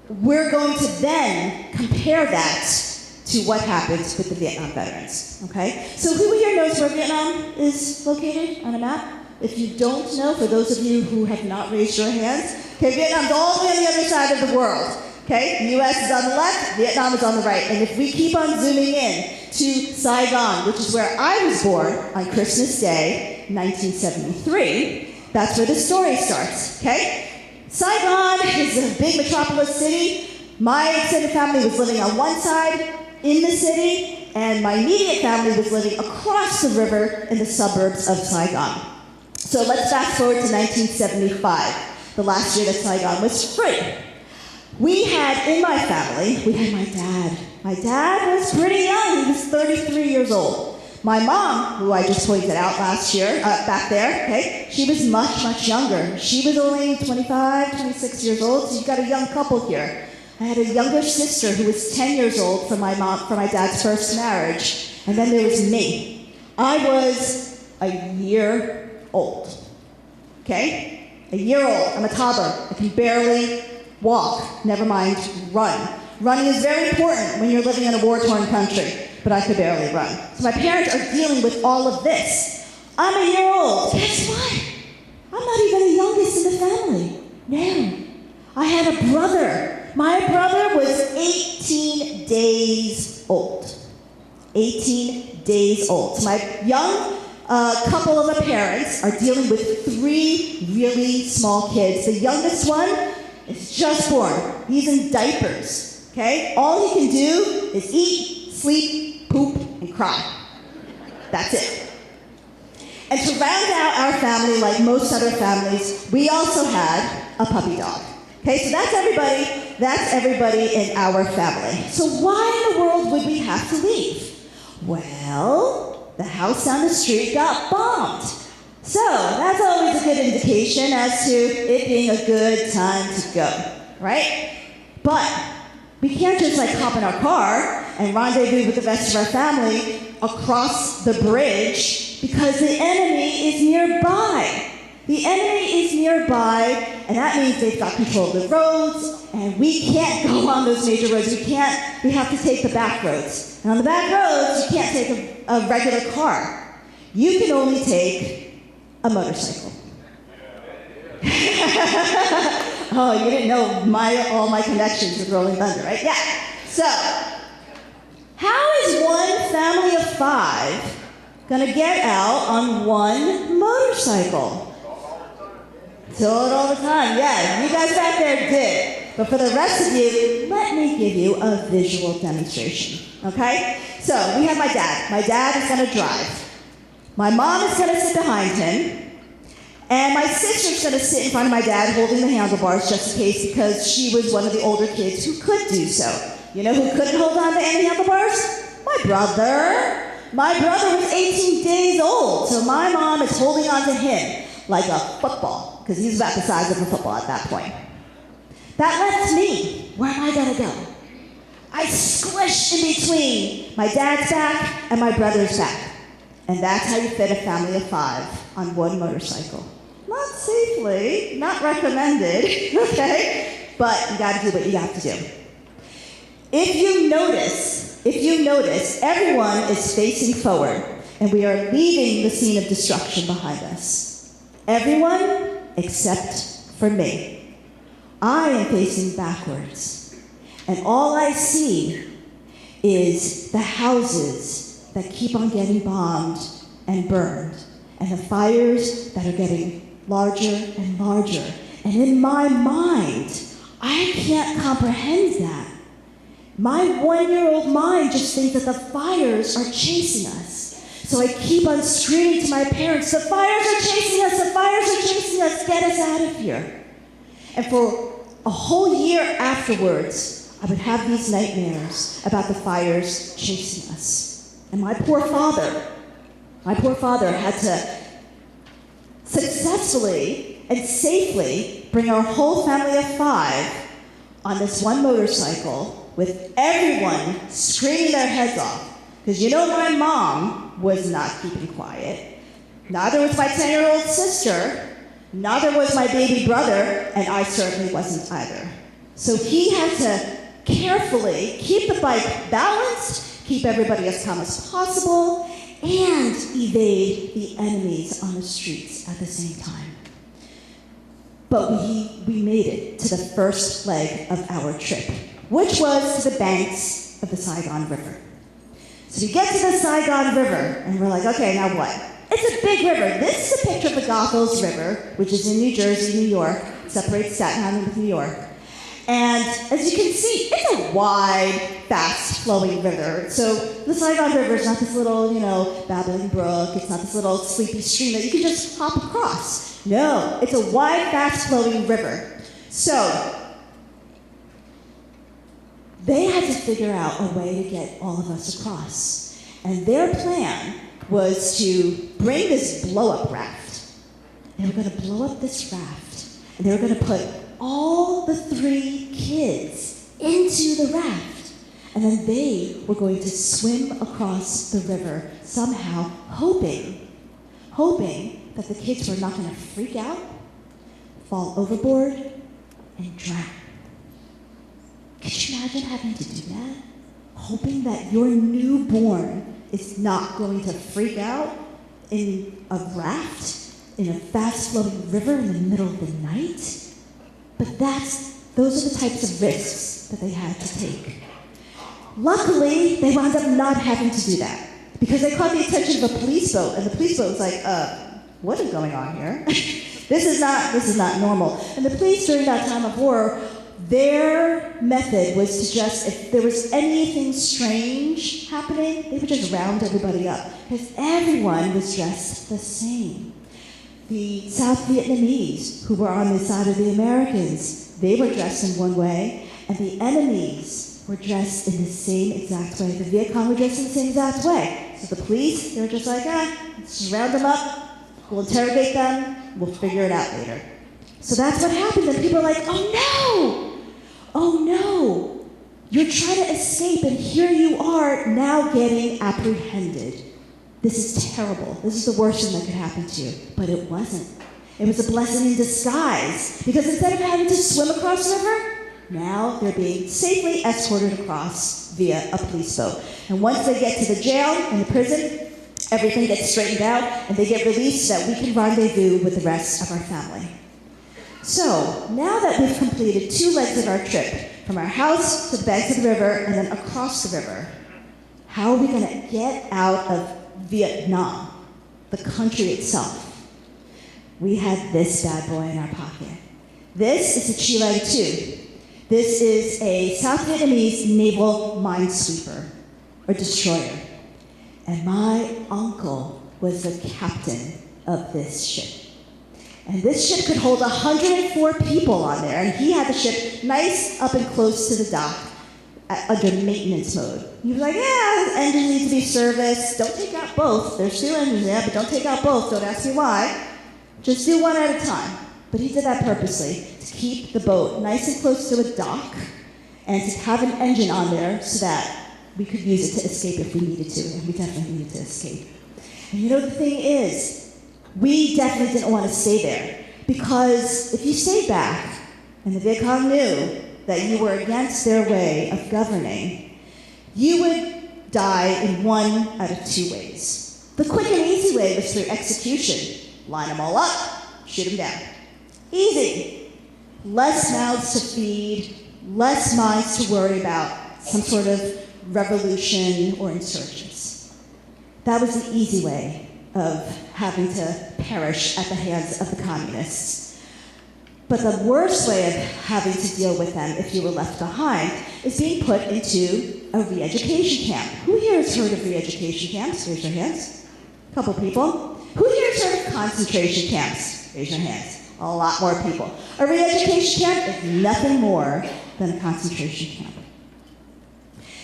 we're going to then compare that to what happened with the Vietnam veterans, okay? So who here knows where Vietnam is located on a map? If you don't know, for those of you who have not raised your hands, okay, Vietnam's all the way on the other side of the world. Okay, the US is on the left, Vietnam is on the right. And if we keep on zooming in to Saigon, which is where I was born on Christmas Day, 1973, that's where the story starts, okay? Saigon is a big metropolis city. My extended family was living on one side in the city, and my immediate family was living across the river in the suburbs of Saigon. So let's fast forward to 1975, the last year that Saigon was free. We had, in my family, we had my dad. My dad was pretty young. He was 33 years old. My mom, who I just pointed out last year, back there, okay, she was much, much younger. She was only 25, 26 years old, so you've got a young couple here. I had a younger sister who was 10 years old from my dad's first marriage, and then there was me. I was a year old, okay? A year old. I'm a toddler. I can barely walk, never mind run. Running is very important when you're living in a war-torn country, but I could barely run. So my parents are dealing with all of this. I'm a year old. Guess what? I'm not even the youngest in the family. No. I had a brother. My brother was 18 days old. 18 days old. So my young couple of parents are dealing with 3 really small kids. The youngest one is just born. He's in diapers, okay? All he can do is eat, sleep, poop, and cry. That's it. And to round out our family, like most other families, we also had a puppy dog. Okay, so that's everybody in our family. So why in the world would we have to leave? Well, the house down the street got bombed. So that's always a good indication as to it being a good time to go, right? But we can't just like hop in our car and rendezvous with the rest of our family across the bridge because the enemy is nearby. The enemy is nearby, and that means they've got control of the roads, and we can't go on those major roads. We have to take the back roads. And on the back roads, you can't take a regular car. You can only take a motorcycle. Oh, you didn't know all my connections with Rolling Thunder, right? Yeah. So, how is one family of 5 gonna get out on one motorcycle? Do it all the time, yeah. You guys back there did. But for the rest of you, let me give you a visual demonstration, okay? So we have my dad. My dad is gonna drive. My mom is gonna sit behind him. And my sister's gonna sit in front of my dad holding the handlebars just in case because she was one of the older kids who could do so. You know who couldn't hold on to any handlebars? My brother. My brother was 18 days old, so my mom is holding on to him like a football, because he's about the size of a football at that point. That left me. Where am I gonna go? I squished in between my dad's back and my brother's back. And that's how you fit a family of 5 on one motorcycle. Not safely, not recommended, okay? But you gotta do what you have to do. If you notice, everyone is facing forward, and we are leaving the scene of destruction behind us. Everyone except for me. I am facing backwards, and all I see is the houses that keep on getting bombed and burned, and the fires that are getting larger and larger. And in my mind, I can't comprehend that. My 1-year-old mind just thinks that the fires are chasing us. So I keep on screaming to my parents, the fires are chasing us, the fires are chasing us, get us out of here. And for a whole year afterwards, I would have these nightmares about the fires chasing us. And my poor father had to successfully and safely bring our whole family of 5 on this one motorcycle with everyone screaming their heads off. Because you know my mom was not keeping quiet. Neither was my 10-year-old sister. Neither was my baby brother, and I certainly wasn't either. So he had to carefully keep the bike balanced, keep everybody as calm as possible, and evade the enemies on the streets at the same time. But we made it to the first leg of our trip, which was to the banks of the Saigon River. So we get to the Saigon River, and we're like, okay, now what? It's a big river. This is a picture of the Goethals River, which is in New Jersey, New York. It separates Staten Island with New York. And as you can see, it's a wide, fast-flowing river. So the Saigon River is not this little, babbling brook. It's not this little sleepy stream that you can just hop across. No, it's a wide, fast-flowing river. So they had to figure out a way to get all of us across. And their plan was to bring this blow-up raft. They were going to blow up this raft, and they were going to put all the 3 kids into the raft. And then they were going to swim across the river, somehow hoping that the kids were not going to freak out, fall overboard, and drown. Could you imagine having to do that? Hoping that your newborn is not going to freak out in a raft, in a fast-flowing river in the middle of the night? But those are the types of risks that they had to take. Luckily, they wound up not having to do that, because they caught the attention of a police boat, and the police boat was like, what is going on here? This is not normal. And the police during that time of war, their method was to just, if there was anything strange happening, they would just round everybody up, because everyone was dressed the same. The South Vietnamese, who were on the side of the Americans, they were dressed in one way, and the enemies were dressed in the same exact way. The Viet Cong were dressed in the same exact way. So the police, they were just like, let's just round them up, we'll interrogate them, we'll figure it out later. So that's what happened, and people are like, oh no, you're trying to escape, and here you are now getting apprehended. This is terrible. This is the worst thing that could happen to you. But it wasn't. It was a blessing in disguise, because instead of having to swim across the river, now they're being safely escorted across via a police boat. And once they get to the jail and the prison, everything gets straightened out, and they get released so that we can rendezvous with the rest of our family. So, now that we've completed 2 legs of our trip, from our house to the banks of the river and then across the river, how are we going to get out of Vietnam, the country itself? We had this bad boy in our pocket. This is a Chi Leg 2. This is a South Vietnamese naval minesweeper, or destroyer. And my uncle was the captain of this ship. And this ship could hold 104 people on there, and he had the ship nice up and close to the dock under maintenance mode. He was like, the engine needs to be serviced. Don't take out both. There's 2 engines there, but don't take out both. Don't ask me why. Just do one at a time. But he did that purposely, to keep the boat nice and close to a dock, and to have an engine on there so that we could use it to escape if we needed to, and we definitely needed to escape. And you know, the thing is, we definitely didn't want to stay there, because if you stayed back, and the Viet Cong knew that you were against their way of governing, you would die in one out of 2 ways. The quick and easy way was through execution. Line them all up, shoot them down. Easy. Less mouths to feed, less minds to worry about some sort of revolution or insurgents. That was the easy way of having to perish at the hands of the communists. But the worst way of having to deal with them if you were left behind is being put into a re-education camp. Who here has heard of re-education camps? Raise your hands. A couple people. Who here has heard of concentration camps? Raise your hands. A lot more people. A re-education camp is nothing more than a concentration camp.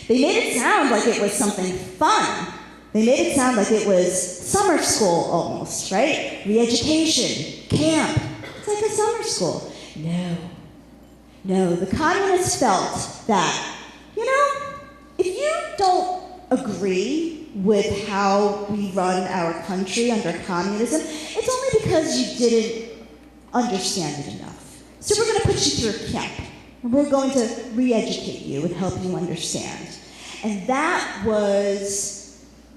They made it sound like it was something fun. They made it sound like it was summer school almost, right? Re-education, camp. It's like a summer school. No, the communists felt that, you know, if you don't agree with how we run our country under communism, it's only because you didn't understand it enough. So we're going to put you through a camp, and we're going to re-educate you and help you understand. And that was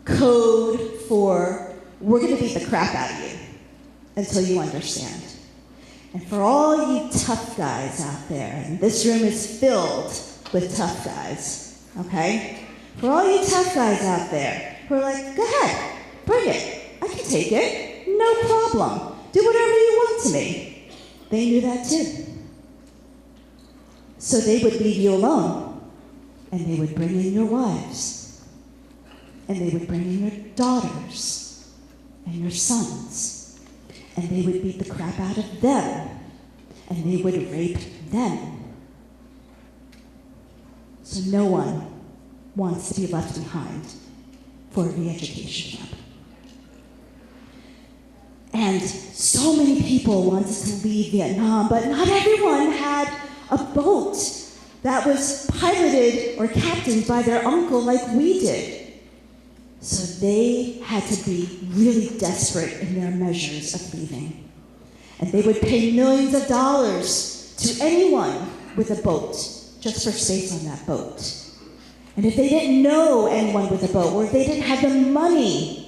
code for, we're going to beat the crap out of you until you understand. And for all you tough guys out there, and this room is filled with tough guys, okay? For all you tough guys out there who are like, go ahead, bring it. I can take it, no problem. Do whatever you want to me. They knew that too. So they would leave you alone, and they would bring in your wives, and they would bring in your daughters and your sons, and they would beat the crap out of them, and they would rape them. So no one wants to be left behind for a re-education camp. And so many people wanted to leave Vietnam, but not everyone had a boat that was piloted or captained by their uncle like we did. So they had to be really desperate in their measures of leaving. And they would pay millions of dollars to anyone with a boat just for space on that boat. And if they didn't know anyone with a boat, or if they didn't have the money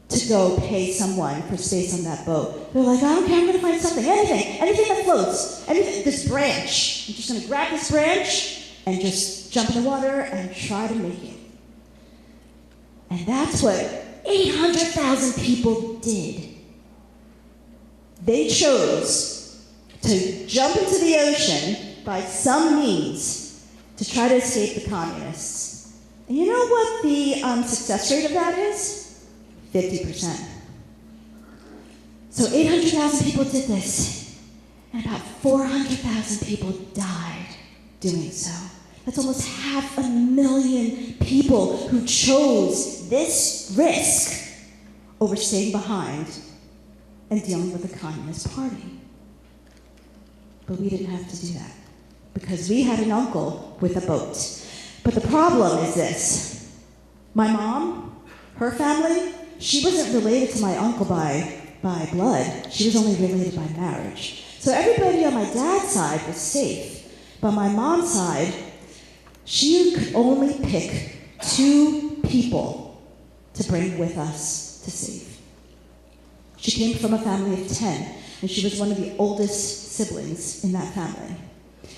to go pay someone for space on that boat, they're like, I don't care, I'm going to find something, anything that floats, anything, this branch. I'm just going to grab this branch and just jump in the water and try to make it. And that's what 800,000 people did. They chose to jump into the ocean by some means to try to escape the communists. And you know what the success rate of that is? 50%. So 800,000 people did this, and about 400,000 people died doing so. That's almost 500,000 people who chose this risk over staying behind and dealing with the Communist Party. But we didn't have to do that because we had an uncle with a boat. But the problem is this. My mom, her family, she wasn't related to my uncle by blood. She was only related by marriage. So everybody on my dad's side was safe. But my mom's side, she could only pick 2 people to bring with us to save. She came from a family of 10, and she was one of the oldest siblings in that family.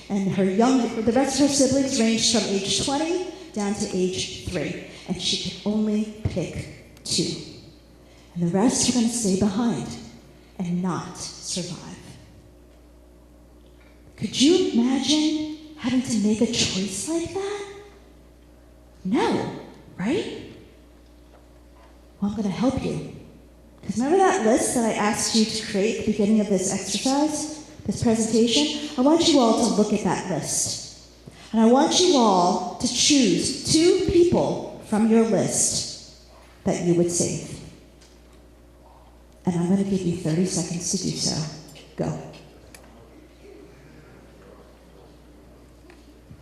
And the rest of her siblings ranged from age 20 down to age 3, and she could only pick 2. And the rest were going to stay behind and not survive. Could you imagine having to make a choice like that? No, right? Well, I'm going to help you. Because remember that list that I asked you to create at the beginning of this exercise, this presentation? I want you all to look at that list. And I want you all to choose 2 people from your list that you would save. And I'm going to give you 30 seconds to do so. Go.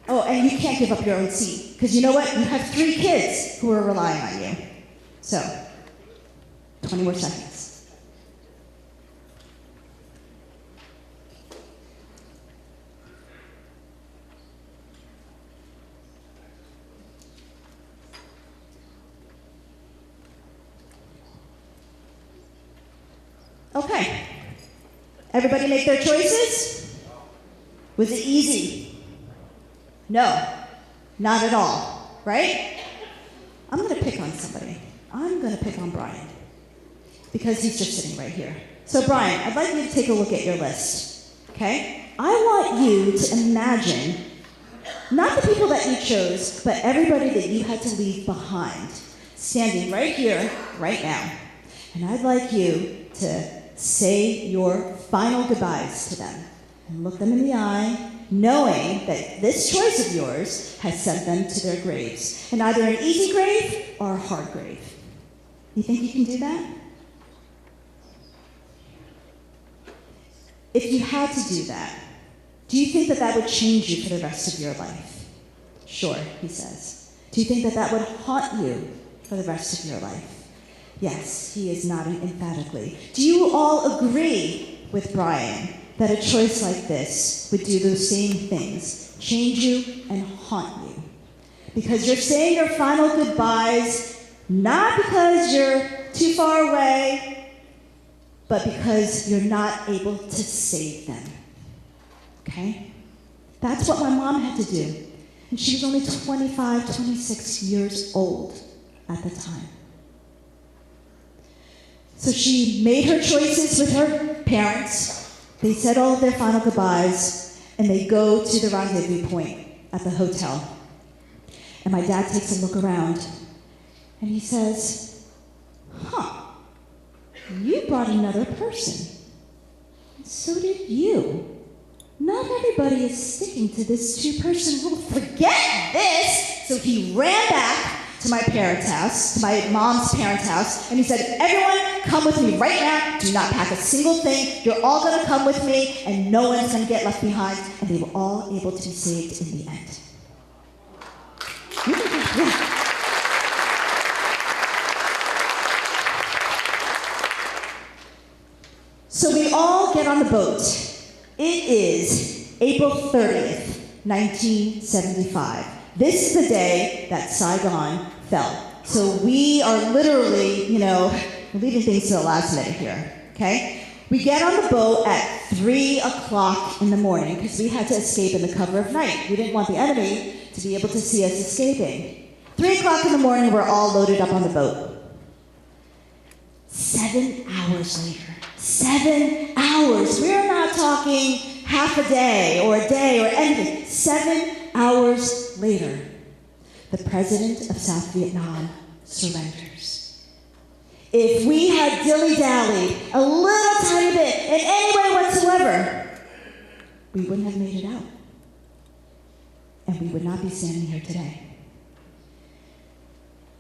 Oh, and you can't give up your own seat, because you know what? You have 3 kids who are relying on you. So, 20 more seconds. Okay. Everybody make their choices? Was it easy? No, not at all, right? I'm going to pick on somebody. I'm going to pick on Brian, because he's just sitting right here. So Brian, I'd like you to take a look at your list, okay? okay? I want you to imagine not the people that you chose, but everybody that you had to leave behind, standing right here, right now. And I'd like you to say your final goodbyes to them and look them in the eye, knowing that this choice of yours has sent them to their graves, and either an easy grave or a hard grave. You think you can do that? If you had to do that, do you think that that would change you for the rest of your life? Sure, he says. Do you think that that would haunt you for the rest of your life? Yes, he is nodding emphatically. Do you all agree with Brian that a choice like this would do those same things, change you and haunt you? Because you're saying your final goodbyes not because you're too far away, but because you're not able to save them. Okay? That's what my mom had to do. And she was only 25, 26 years old at the time. So she made her choices with her parents. They said all of their final goodbyes, and they go to the rendezvous point at the hotel. And my dad takes a look around, and he says, you brought another person. So did you. Not everybody is sticking to this two-person rule. Forget this! So he ran back to my parents' house, to my mom's parents' house, and he said, everyone, come with me right now. Do not pack a single thing. You're all going to come with me, and no one's going to get left behind. And they were all able to be saved in the end. Yeah. So we all get on the boat. It is April 30th, 1975. This is the day that Saigon fell. So we are literally, leaving things to the last minute here, okay? We get on the boat at 3 o'clock in the morning because we had to escape in the cover of night. We didn't want the enemy to be able to see us escaping. 3 o'clock in the morning, we're all loaded up on the boat. 7 hours later. 7 hours. We're not talking half a day or anything. 7 hours later, the president of South Vietnam surrenders. If we had dilly-dallied a little tiny bit in any way whatsoever, we wouldn't have made it out. And we would not be standing here today.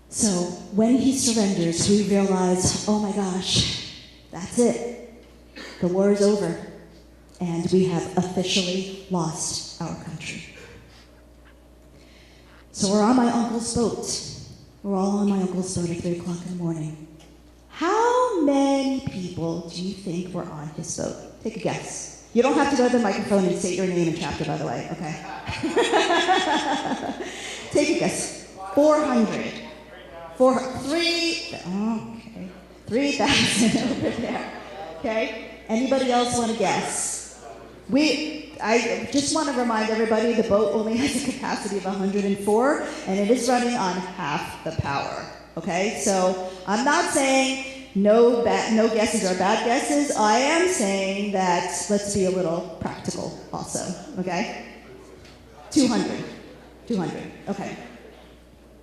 So when he surrenders, we realize, oh my gosh, that's it. The war is over, and we have officially lost our country. So we're on my uncle's boat. We're all on my uncle's boat at 3 o'clock in the morning. How many people do you think were on his boat? Take a guess. You don't have to go to the microphone and state your name and chapter, by the way, okay? Take a guess. 400. 3,000 over there. Okay? Anybody else want to guess? I just want to remind everybody the boat only has a capacity of 104, and it is running on half the power. Okay? So I'm not saying no guesses are bad guesses. I am saying that let's be a little practical also. Okay? 200. Okay.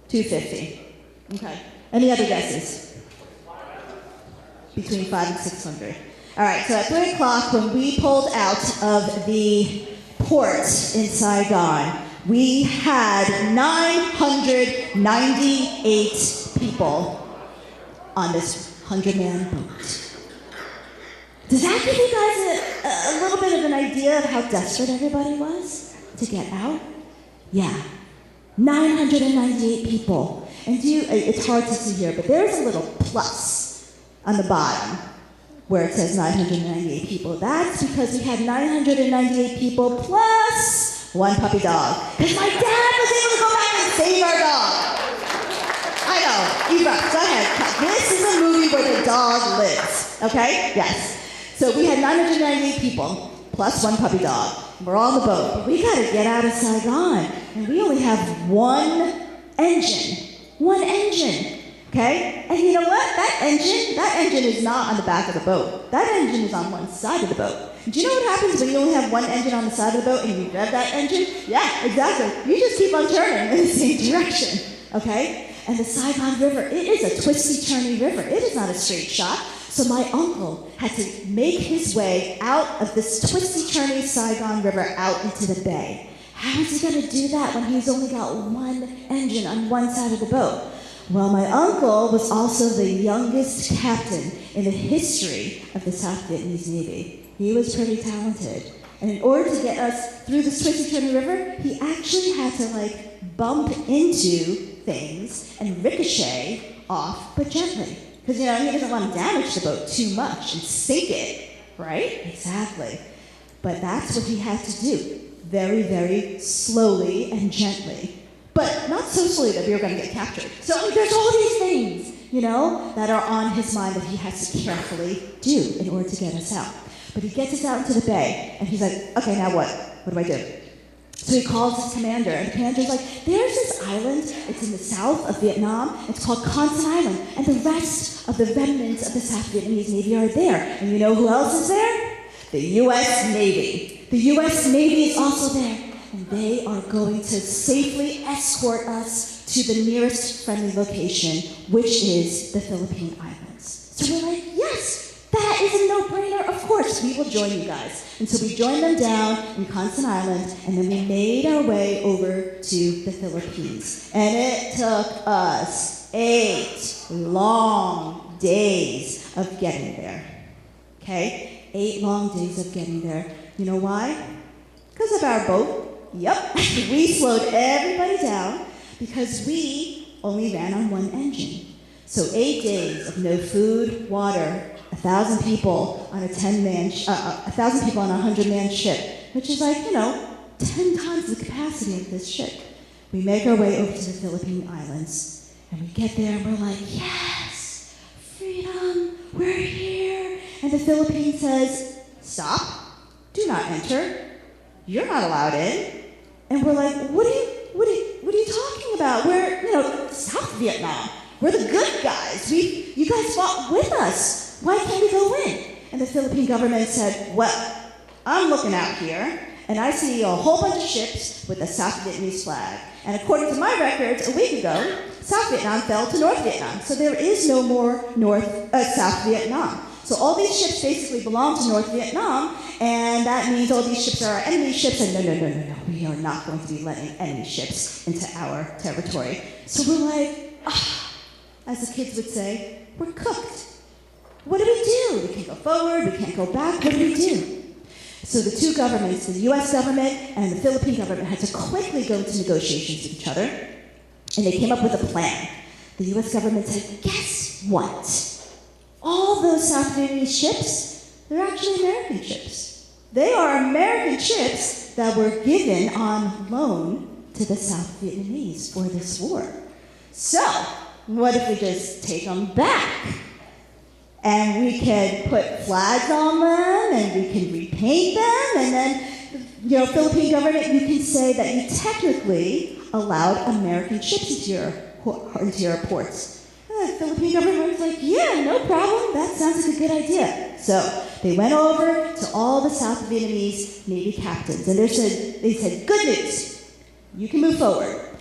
250. Okay. Any other guesses? Between 500 and 600. All right, so at 3 o'clock, when we pulled out of the port in Saigon, we had 998 people on this 100-man boat. Does that give you guys a little bit of an idea of how desperate everybody was to get out? Yeah, 998 people. And it's hard to see here, but there's a little plus on the bottom where it says 998 people. That's because we had 998 people plus one puppy dog. Because my dad was able to go back and save our dog. I know. Eva, go ahead. This is a movie where the dog lives. Okay? Yes. So we had 998 people plus one puppy dog. We're all on the boat. But we got to get out of Saigon. And we only have one engine. One engine. Okay? And you know what? That engine is not on the back of the boat. That engine is on one side of the boat. Do you know what happens when you only have one engine on the side of the boat and you rev that engine? Yeah, exactly. You just keep on turning in the same direction. Okay? And the Saigon River, it is a twisty, turny river. It is not a straight shot. So my uncle had to make his way out of this twisty, turny Saigon River out into the bay. How is he going to do that when he's only got one engine on one side of the boat? Well, my uncle was also the youngest captain in the history of the South Vietnamese Navy. He was pretty talented. And in order to get us through this twisty, turny river, he actually had to bump into things and ricochet off, but gently. Because, he doesn't want to damage the boat too much and sink it, right? Exactly. But that's what he had to do. Very, very slowly and gently. But not so slowly that we were going to get captured. So there's all these things, that are on his mind that he has to carefully do in order to get us out. But he gets us out into the bay, and he's like, okay, now what? What do I do? So he calls his commander, and the commander's like, there's this island, it's in the south of Vietnam, it's called Con Son Island, and the rest of the remnants of the South Vietnamese Navy are there. And you know who else is there? The U.S. Navy. The U.S. Navy is also there. And they are going to safely escort us to the nearest friendly location, which is the Philippine Islands. So we're like, yes, that is a no-brainer. Of course, we will join you guys. And so we joined them down in Con Son Island, and then we made our way over to the Philippines. And it took us 8 long days of getting there. Okay? 8 long days of getting there. You know why? Because of our boat. Yep, we slowed everybody down because we only ran on one engine. So 8 days of no food, water, 1,000 people on a 1,000 people on a 100-man ship, which is 10 times the capacity of this ship. We make our way over to the Philippine Islands, and we get there and we're like, yes, freedom, we're here. And the Philippines says, stop, do not enter. You're not allowed in. And we're like, what are you talking about? We're, South Vietnam. We're the good guys. You guys fought with us. Why can't we go in? And the Philippine government said, well, I'm looking out here, and I see a whole bunch of ships with the South Vietnamese flag. And according to my records, a week ago, South Vietnam fell to North Vietnam. So there is no more South Vietnam. So all these ships basically belong to North Vietnam, and that means all these ships are our enemy ships, and no, we are not going to be letting enemy ships into our territory. So we're like, as the kids would say, we're cooked. What do we do? We can't go forward, we can't go back, what do we do? So the two governments, the US government and the Philippine government, had to quickly go into negotiations with each other, and they came up with a plan. The US government said, guess what? All those South Vietnamese ships, they're actually American ships. They are American ships that were given on loan to the South Vietnamese for this war. So, what if we just take them back? And we can put flags on them, and we can repaint them, and then, Philippine government, you can say that you technically allowed American ships into your ports. The Philippine government was like, yeah, no problem. That sounds like a good idea. So they went over to all the South Vietnamese Navy captains, and they said, good news, you can move forward.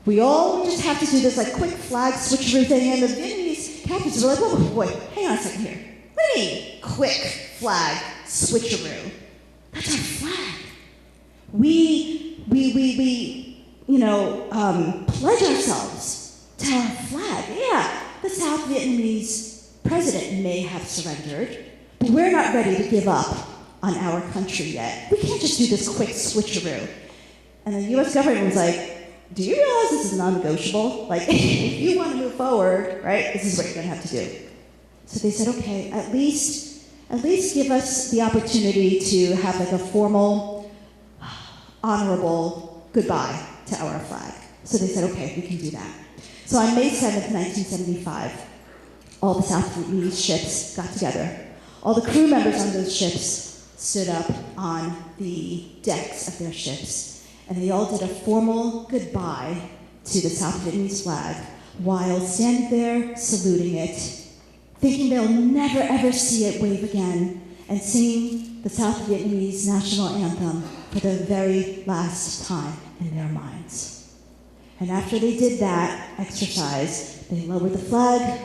We all just have to do this quick flag switcheroo thing, and the Vietnamese captains were like, wait, hang on a second here. What do you mean, quick flag switcheroo? That's our flag. We pledge ourselves to our flag. Yeah, the South Vietnamese president may have surrendered, but we're not ready to give up on our country yet. We can't just do this quick switcheroo. And the US government was like, do you realize this is non-negotiable? If you want to move forward, right, this is what you're going to have to do. So they said, okay, at least give us the opportunity to have a formal, honorable goodbye to our flag. So they said, okay, we can do that. So on May 7th, 1975, all the South Vietnamese ships got together. All the crew members on those ships stood up on the decks of their ships, and they all did a formal goodbye to the South Vietnamese flag, while standing there saluting it, thinking they'll never ever see it wave again, and singing the South Vietnamese national anthem for the very last time in their minds. And after they did that exercise, they lowered the flag,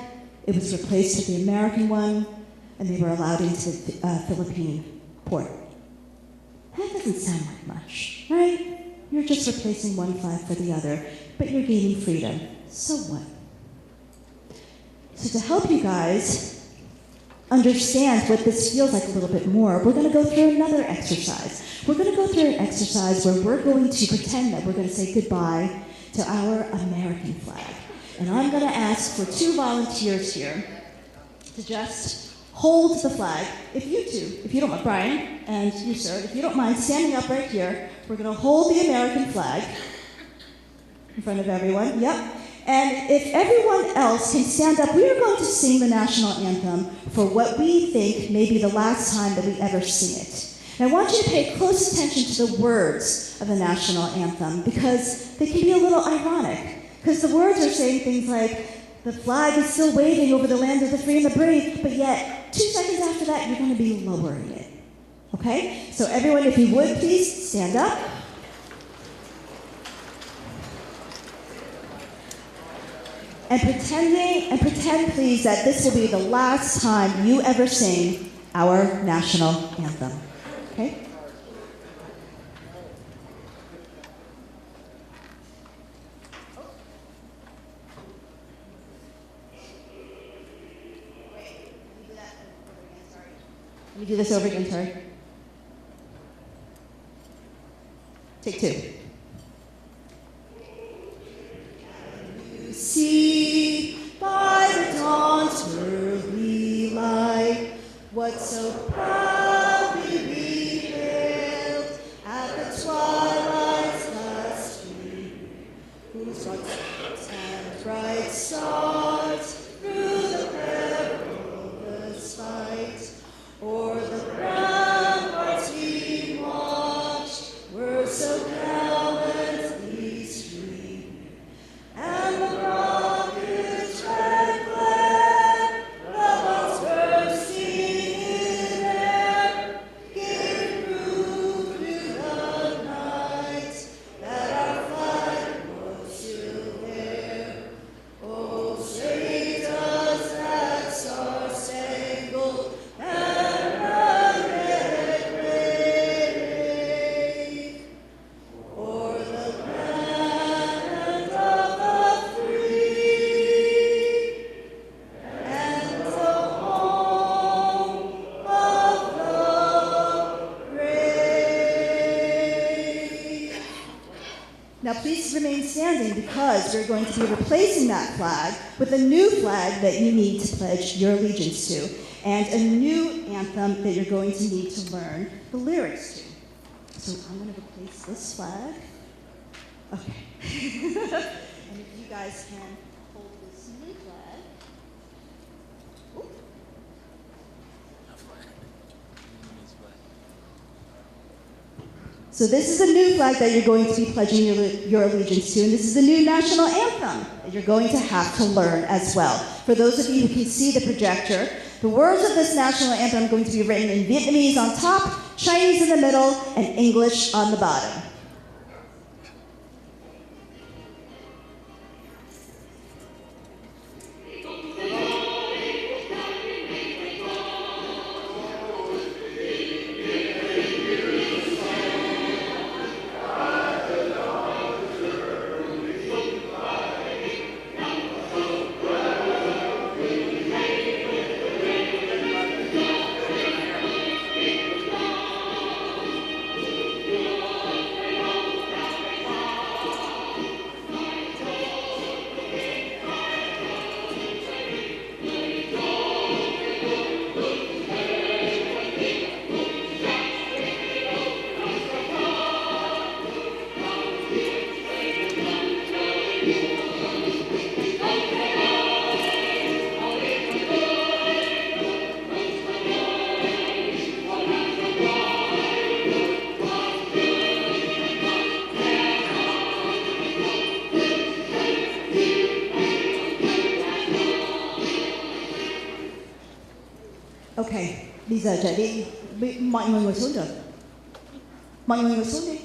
it was replaced with the American one, and they were allowed into the Philippine port. That doesn't sound like much, right? You're just replacing one flag for the other, but you're gaining freedom. So what? So to help you guys understand what this feels like a little bit more, we're going to go through another exercise. We're going to go through an exercise where we're going to pretend that we're going to say goodbye to our American flag. And I'm going to ask for 2 volunteers here to just hold the flag. If you don't mind, Brian, and you, sir, if you don't mind standing up right here, we're going to hold the American flag in front of everyone. Yep. And if everyone else can stand up, we are going to sing the national anthem for what we think may be the last time that we ever sing it. And I want you to pay close attention to the words of the national anthem, because they can be a little ironic. Because the words are saying things like, the flag is still waving over the land of the free and the brave, but yet 2 seconds after that, you're going to be lowering it. Okay? So everyone, if you would, please stand up. And pretend, please, that this will be the last time you ever sing our national anthem. Okay? Let me do this over again, sorry. Take 2. See by the dawn's early light what so proudly we hailed at the twilight's last gleam, whose lights and bright stars through the perilous fight o'er the ramparts we watched were so gallantly streamed, and the rockets' red glare, the bombs bursting in air, gave proof to the night that our flag was still there. Oh, say does that star-spangled banner yet wave o'er the land of the free and the home of the brave. Now please remain standing, because we're going to be replacing that flag with a new flag that you need to pledge your allegiance to, and a new anthem that you're going to need to learn the lyrics to. So I'm going to replace this flag. Okay. And if you guys can hold this new flag. Ooh. So this is a new flag that you're going to be pledging your allegiance to, and this is the new national anthem that you're going to have to learn as well. For those of you who can see the projector, the words of this national anthem are going to be written in Vietnamese on top, Chinese in the middle, and English on the bottom. Ok, bây giờ trở đi, mọi người ngồi xuống được. Mọi người ngồi xuống đi.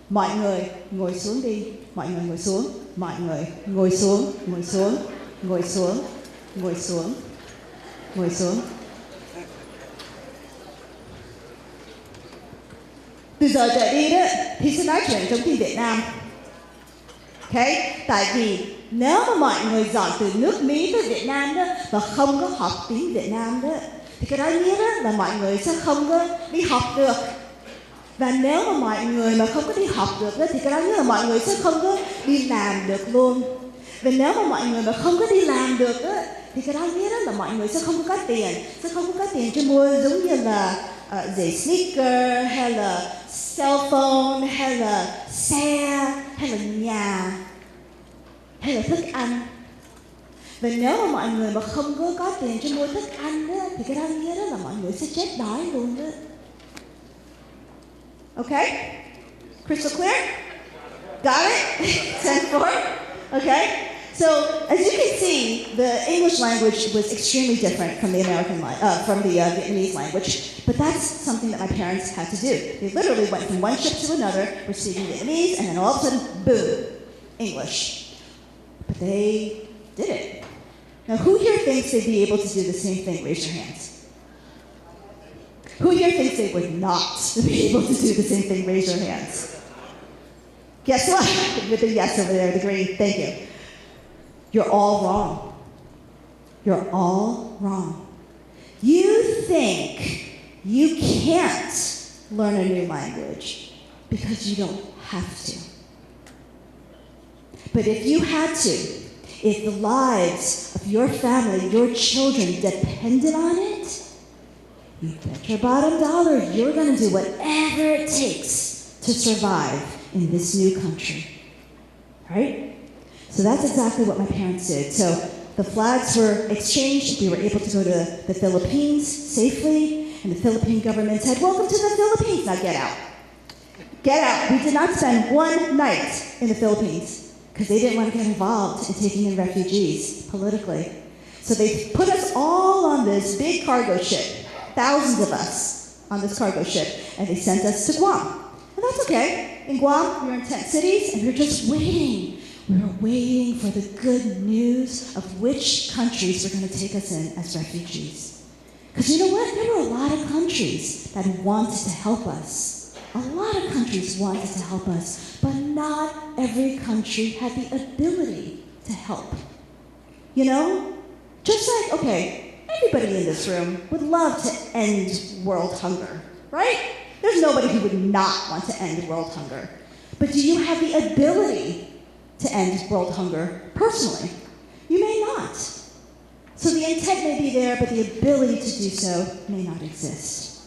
Mọi người ngồi xuống đi. Mọi người ngồi xuống. Mọi người ngồi xuống, ngồi xuống, ngồi xuống, ngồi xuống, ngồi xuống. Từ giờ trở đi đó thì sẽ nói chuyện trong tiếng Việt Nam. Ok, tại vì nếu mà mọi người dọn từ nước Mỹ tới Việt Nam đó và không có học tiếng Việt Nam đó thì cái đó nghĩa đó là mọi người sẽ không có đi học được. Và nếu mà mọi người mà không có đi học được đó thì cái đó nghĩa là mọi người sẽ không có đi làm được luôn. Và nếu mà mọi người mà không có đi làm được đó thì cái đó nghĩa đó là mọi người sẽ không có tiền, sẽ không có tiền cho mua giống như là giày sneaker hay là cell phone hay là xe hay là nhà hay là thức ăn. Và nếu mà mọi người mà không có tiền cho mua thức ăn đó thì cái đó nghĩa đó là mọi người sẽ chết đói luôn đó. Okay? Crystal clear? Got it? 10-4? Okay? So, as you can see, the English language was extremely different from the from the Vietnamese language, but that's something that my parents had to do. They literally went from one ship to another, were speaking Vietnamese, and then all of a sudden, boom, English. But they did it. Now, who here thinks they'd be able to do the same thing? Raise your hands. Who here thinks they would not be able to do the same thing? Raise your hands. Guess what? With the yes over there, the green, thank you. You're all wrong. You're all wrong. You think you can't learn a new language because you don't have to. But if you had to, if the lives of your family, your children depended on it, you bet your bottom dollar you're going to do whatever it takes to survive in this new country. Right? So that's exactly what my parents did. So the flags were exchanged. We were able to go to the Philippines safely, and the Philippine government said, "Welcome to the Philippines." Now get out. Get out. We did not spend one night in the Philippines because they didn't want to get involved in taking in refugees politically. So they put us all on this big cargo ship, thousands of us on this cargo ship, and they sent us to Guam. And that's okay. In Guam, we were in tent cities, and we were just waiting. We were waiting for the good news of which countries were going to take us in as refugees. Because you know what? There were a lot of countries that wanted to help us. A lot of countries wanted to help us, but not every country had the ability to help. You know? Just like, okay, everybody in this room would love to end world hunger, right? There's nobody who would not want to end world hunger. But do you have the ability to end world hunger personally? You may not. So the intent may be there, but the ability to do so may not exist.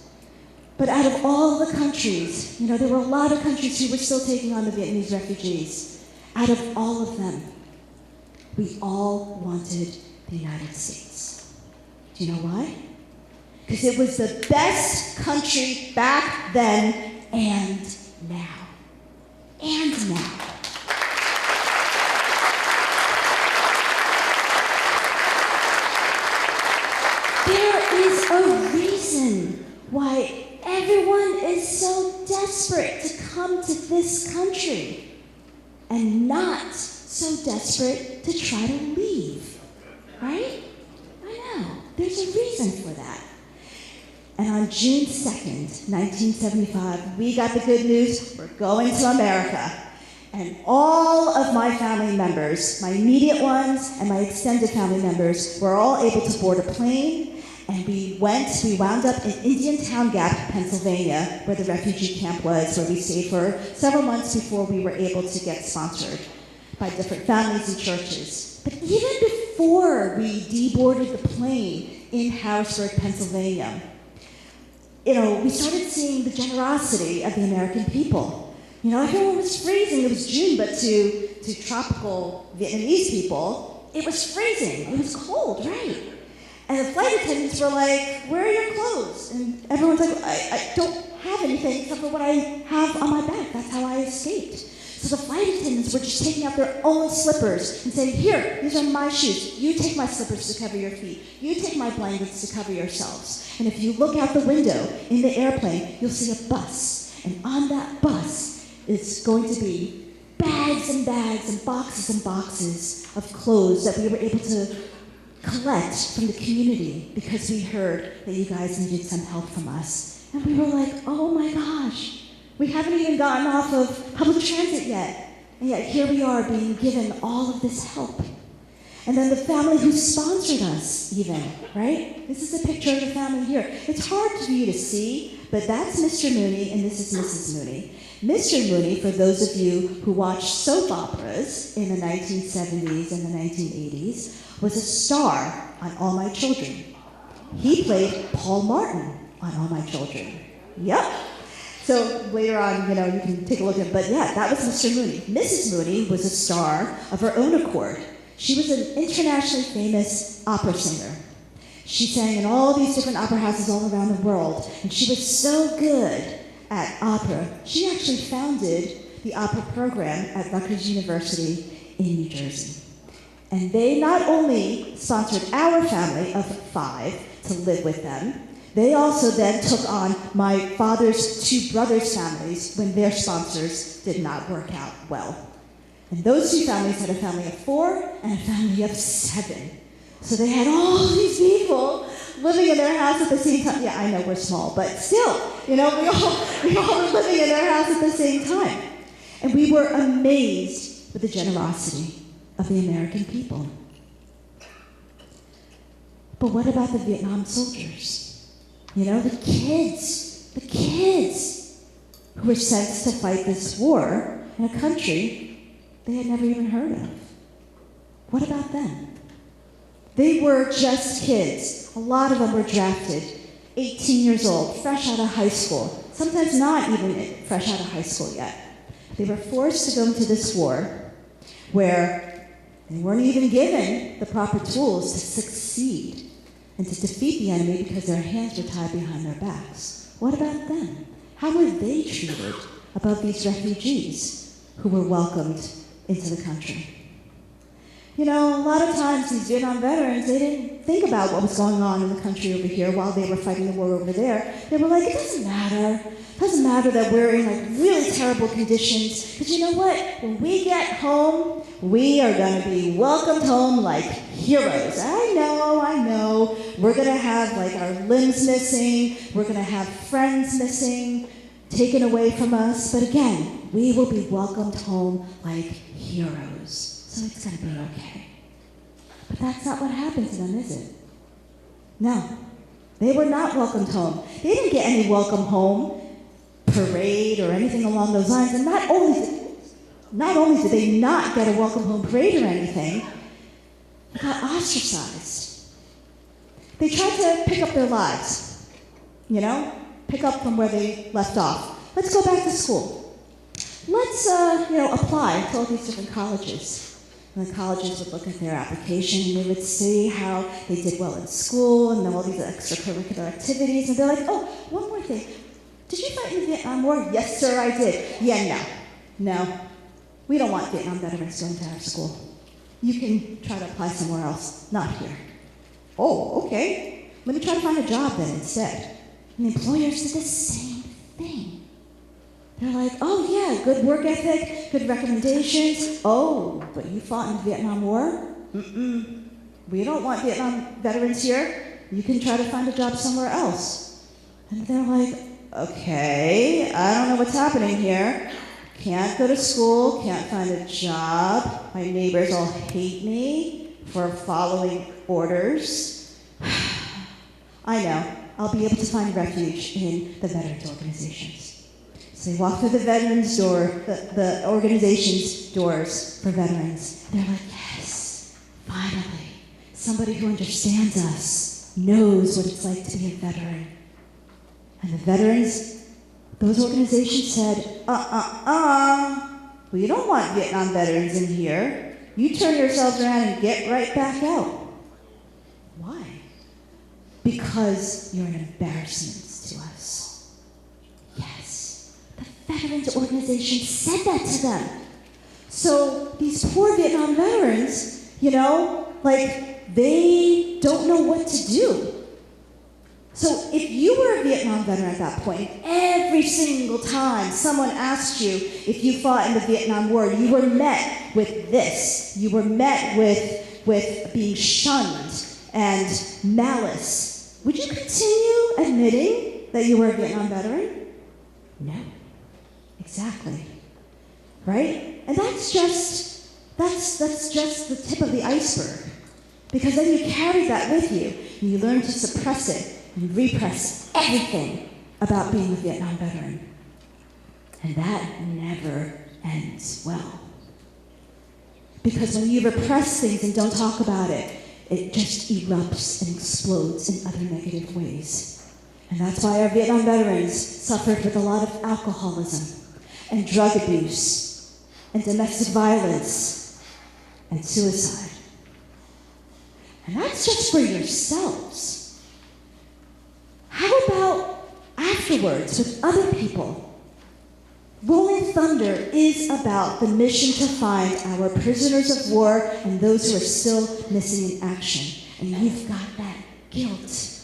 But out of all the countries, you know, there were a lot of countries who were still taking on the Vietnamese refugees. Out of all of them, we all wanted the United States. Do you know why? Because it was the best country back then and now. And now. There is a reason why everyone is so desperate to come to this country and not so desperate to try to leave, right? I know, there's a reason for that. And on June 2nd, 1975, we got the good news, we're going to America. And all of my family members, my immediate ones and my extended family members, were all able to board a plane. And we wound up in Indiantown Gap, Pennsylvania, where the refugee camp was, where we stayed for several months before we were able to get sponsored by different families and churches. But even before we deboarded the plane in Harrisburg, Pennsylvania, you know, we started seeing the generosity of the American people. You know, everyone was freezing. It was June, but to tropical Vietnamese people, it was freezing. It was cold, right? And the flight attendants were like, "Where are your clothes?" And everyone's like, I don't have anything except for what I have on my back. That's how I escaped. So the flight attendants were just taking out their own slippers and saying, here, these are my shoes. You take my slippers to cover your feet. You take my blankets to cover yourselves. And if you look out the window in the airplane, you'll see a bus. And on that bus is going to be bags and bags and boxes of clothes that we were able to collect from the community because we heard that you guys needed some help from us. And we were like, oh my gosh. We haven't even gotten off of public transit yet, and yet here we are being given all of this help. And then the family who sponsored us even, right? This is a picture of the family here. It's hard for you to see, but that's Mr. Mooney and this is Mrs. Mooney. Mr. Mooney, for those of you who watched soap operas in the 1970s and the 1980s, was a star on All My Children. He played Paul Martin on All My Children. Yep. So later on, you can take a look at it. But yeah, that was Mr. Mooney. Mrs. Mooney was a star of her own accord. She was an internationally famous opera singer. She sang in all these different opera houses all around the world. And she was so good at opera, she actually founded the opera program at Rutgers University in New Jersey. And they not only sponsored our family of 5 to live with them, they also then took on my father's 2 brothers' families when their sponsors did not work out well. And those 2 families had a family of 4 and a family of 7. So they had all these people living in their house at the same time. Yeah, I know we're small, but still, we all were living in their house at the same time. And we were amazed with the generosity of the American people. But what about the Vietnam soldiers? The kids who were sent to fight this war in a country they had never even heard of. What about them? They were just kids. A lot of them were drafted, 18 years old, fresh out of high school, sometimes not even fresh out of high school yet. They were forced to go into this war where they weren't even given the proper tools to succeed and to defeat the enemy because their hands were tied behind their backs. What about them? How were they treated above these refugees who were welcomed into the country? A lot of times these Vietnam veterans, they didn't think about what was going on in the country over here while they were fighting the war over there. They were like, it doesn't matter. It doesn't matter that we're in really terrible conditions, because you know what? When we get home, we are going to be welcomed home like heroes. I know. We're going to have our limbs missing. We're going to have friends missing, taken away from us. But again, we will be welcomed home like heroes. So it's going to be okay. But that's not what happened to them, is it? No. They were not welcomed home. They didn't get any welcome home parade or anything along those lines. And not only did they not get a welcome home parade or anything, they got ostracized. They tried to pick up their lives, pick up from where they left off. Let's go back to school. Let's, apply to all these different colleges. And the colleges would look at their application and they would see how they did well in school and all these extracurricular activities. And they're like, oh, one more thing. Did you fight in the Vietnam War? Yes, sir, I did. Yeah, no. We don't want Vietnam veterans going to our school. You can try to apply somewhere else, not here. Oh, okay. Let me try to find a job then instead. And the employers did the same thing. They're like, oh yeah, good work ethic, good recommendations. Oh, but you fought in the Vietnam War? We don't want Vietnam veterans here. You can try to find a job somewhere else. And they're like, okay, I don't know what's happening here. Can't go to school, can't find a job. My neighbors all hate me for following orders. I know, I'll be able to find refuge in the veterans organizations. So they walk through the veterans' door, the organization's doors for veterans. They're like, yes, finally, somebody who understands us, knows what it's like to be a veteran. And the veterans, those organizations said, we don't want Vietnam veterans in here. You turn yourselves around and get right back out. Why? Because you're an embarrassment to us. Yes. The veterans organization said that to them. So these poor Vietnam veterans, you know, like they don't know what to do. So if you were a Vietnam veteran at that point, every single time someone asked you if you fought in the Vietnam War, you were met with this. You were met with being shunned and malice. Would you continue admitting that you were a Vietnam veteran? No. Exactly. Right? And that's just the tip of the iceberg. Because then you carry that with you, and you learn to suppress it and repress everything about being a Vietnam veteran. And that never ends well. Because when you repress things and don't talk about it, it just erupts and explodes in other negative ways. And that's why our Vietnam veterans suffered with a lot of alcoholism and drug abuse and domestic violence and suicide. And that's just for yourselves. How about afterwards with other people? Rolling Thunder is about the mission to find our prisoners of war and those who are still missing in action. And you've got that guilt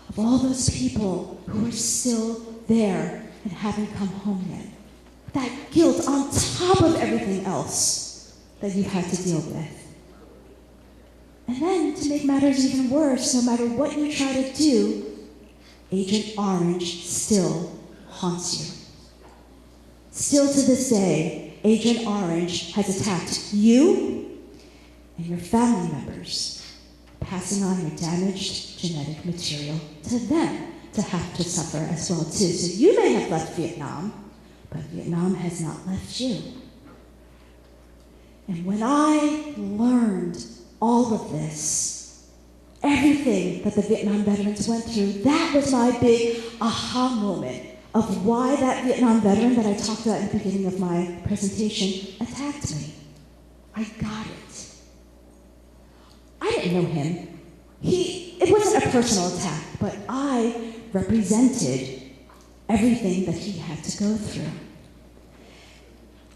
of all those people who are still there and haven't come home yet. That guilt on top of everything else that you've had to deal with. And then, to make matters even worse, no matter what you try to do, Agent Orange still haunts you. Still to this day, Agent Orange has attacked you and your family members, passing on your damaged genetic material to them to have to suffer as well too. So you may have left Vietnam, but Vietnam has not left you. And when I learned all of this, everything that the Vietnam veterans went through, that was my big aha moment of why that Vietnam veteran that I talked about at the beginning of my presentation attacked me. I got it. I didn't know him. It wasn't a personal attack, but I represented everything that he had to go through.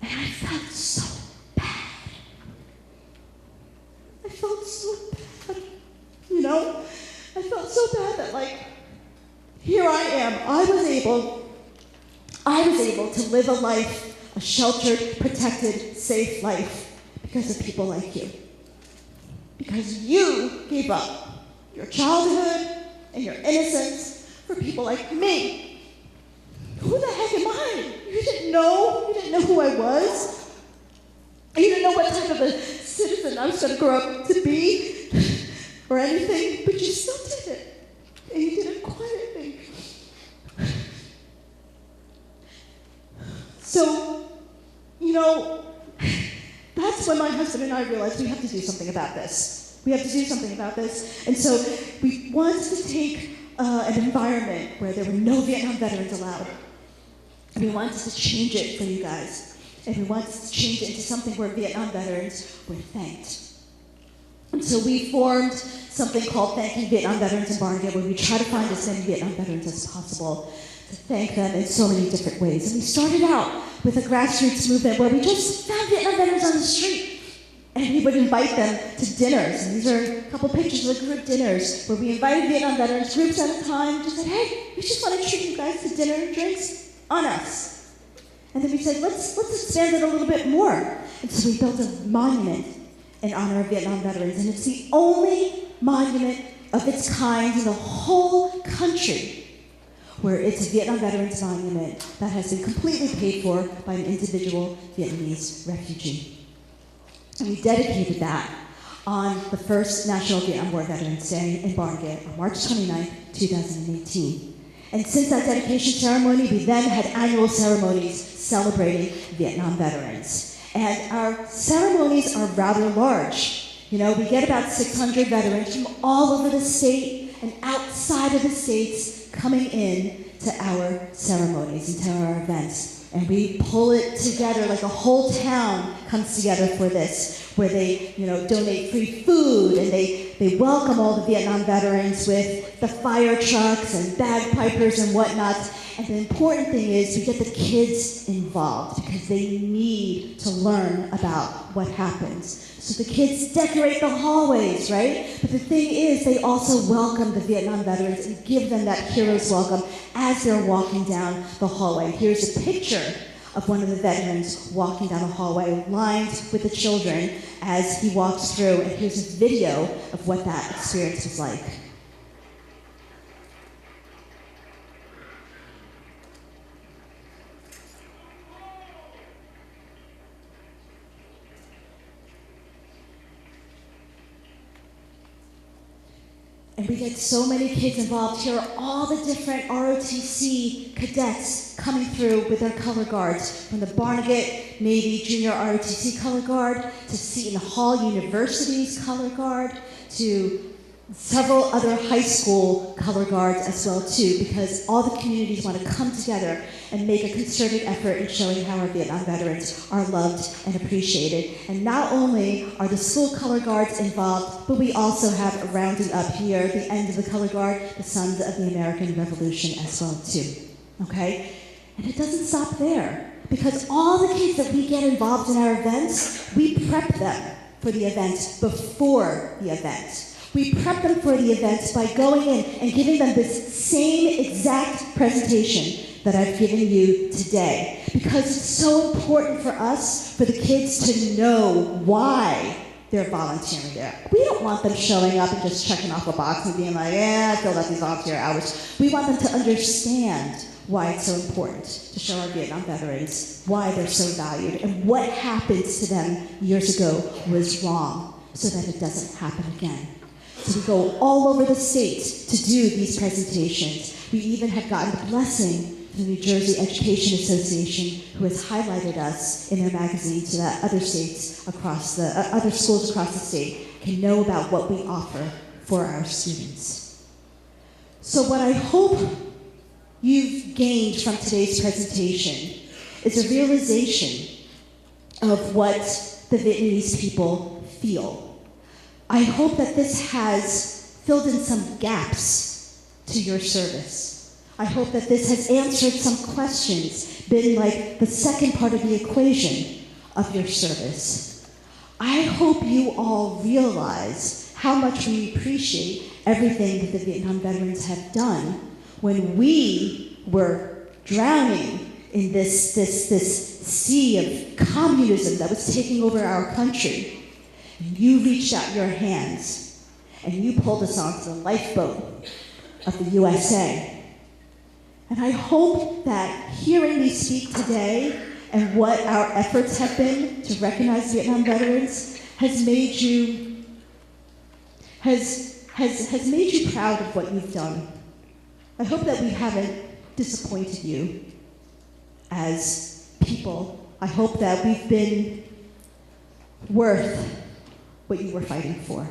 And I felt so bad. I felt so bad. You know? I felt so bad that, like, here I am. I was able to live a life, a sheltered, protected, safe life because of people like you. Because you gave up your childhood and your innocence for people like me. Who the heck am I? You didn't know who I was. You didn't know what type of a citizen I was going to grow up to be or anything, but you still did it. And you did it quietly. So, you know, that's when my husband and I realized we have to do something about this. We have to do something about this. And so we wanted to take an environment where there were no Vietnam veterans allowed. And we wanted to change it for you guys. And we wanted to change it into something where Vietnam veterans were thanked. And so we formed something called Thanking Vietnam Veterans in Barnegat, where we try to find as many Vietnam veterans as possible to thank them in so many different ways. And we started out with a grassroots movement where we just found Vietnam veterans on the street. And we would invite them to dinners. And these are a couple pictures of the group dinners where we invited Vietnam veterans, groups at a time, just said, hey, we just want to treat you guys to dinner and drinks on us. And then we said, let's expand it a little bit more. And so we built a monument in honor of Vietnam veterans. And it's the only monument of its kind in the whole country where it's a Vietnam Veterans Monument that has been completely paid for by an individual Vietnamese refugee. And we dedicated that on the first National Vietnam War Veterans Day in Barnegat on March 29, 2018. And since that dedication ceremony, we then had annual ceremonies celebrating Vietnam veterans. And our ceremonies are rather large. You know, we get about 600 veterans from all over the state and outside of the states coming in to our ceremonies and to our events. And we pull it together like a whole town comes together for this. where they, donate free food and they welcome all the Vietnam veterans with the fire trucks and bagpipers and whatnot. And the important thing is we get the kids involved because they need to learn about what happens. So the kids decorate the hallways, right? But the thing is, they also welcome the Vietnam veterans and give them that hero's welcome as they're walking down the hallway. Here's a picture of one of the veterans walking down the hallway, lined with the children as he walks through. And here's a video of what that experience was like. And we get so many kids involved. Here are all the different ROTC cadets coming through with their color guards, from the Barnegat Navy Junior ROTC color guard to Seton Hall University's color guard to several other high school color guards as well too, because all the communities want to come together and make a concerted effort in showing how our Vietnam veterans are loved and appreciated. And not only are the school color guards involved, but we also have rounding up here at the end of the color guard, the Sons of the American Revolution as well too, okay? And it doesn't stop there, because all the kids that we get involved in our events, we prep them for the event before the event. We prep them for the event by going in and giving them this same exact presentation that I've given you today. Because it's so important for us, for the kids to know why they're volunteering there. We don't want them showing up and just checking off a box and being like, yeah, I filled out these volunteer hours. We want them to understand why it's so important to show our Vietnam veterans why they're so valued and what happened to them years ago was wrong, so that it doesn't happen again. So we go all over the state to do these presentations. We even have gotten a blessing from the New Jersey Education Association, who has highlighted us in their magazine so that other states across other schools across the state can know about what we offer for our students. So what I hope you've gained from today's presentation is a realization of what the Vietnamese people feel. I hope that this has filled in some gaps to your service. I hope that this has answered some questions, been like the second part of the equation of your service. I hope you all realize how much we appreciate everything that the Vietnam veterans have done when we were drowning in this sea of communism that was taking over our country. You reached out your hands and you pulled us onto the lifeboat of the USA. And I hope that hearing me speak today and what our efforts have been to recognize Vietnam veterans has made you made you proud of what you've done. I hope that we haven't disappointed you as people. I hope that we've been worth what you were fighting for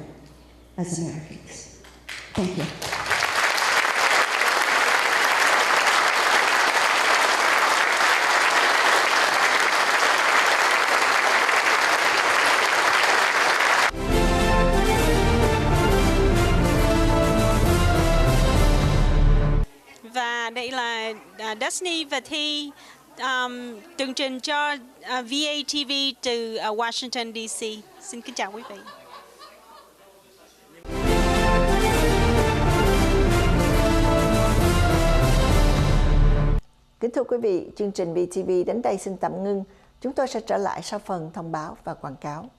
as Americans. Thank you. Và đây là Destiny và Thi tường trình cho VATV từ Washington DC. Xin kính chào quý vị. Kính thưa quý vị, chương trình VTV đến đây xin tạm ngưng. Chúng tôi sẽ trở lại sau phần thông báo và quảng cáo.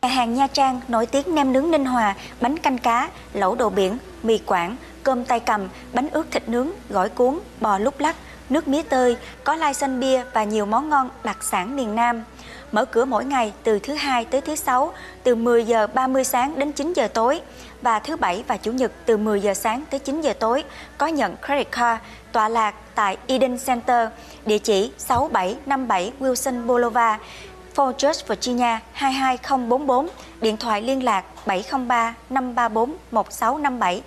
Nhà hàng Nha Trang nổi tiếng nem nướng Ninh Hòa, bánh canh cá, lẩu đồ biển, mì Quảng, cơm tay cầm, bánh ướt thịt nướng, gỏi cuốn, bò lúc lắc, nước mía tơi, có lai xanh bia và nhiều món ngon đặc sản miền Nam. Mở cửa mỗi ngày từ thứ Hai tới thứ Sáu, từ 10 giờ 30 sáng đến 9 giờ tối và thứ Bảy và Chủ nhật từ 10 giờ sáng tới 9 giờ tối. Có nhận credit card, tọa lạc tại Eden Center, địa chỉ 6757 Wilson Boulevard, Fort George, Virginia 22044, điện thoại liên lạc 703 534 1657.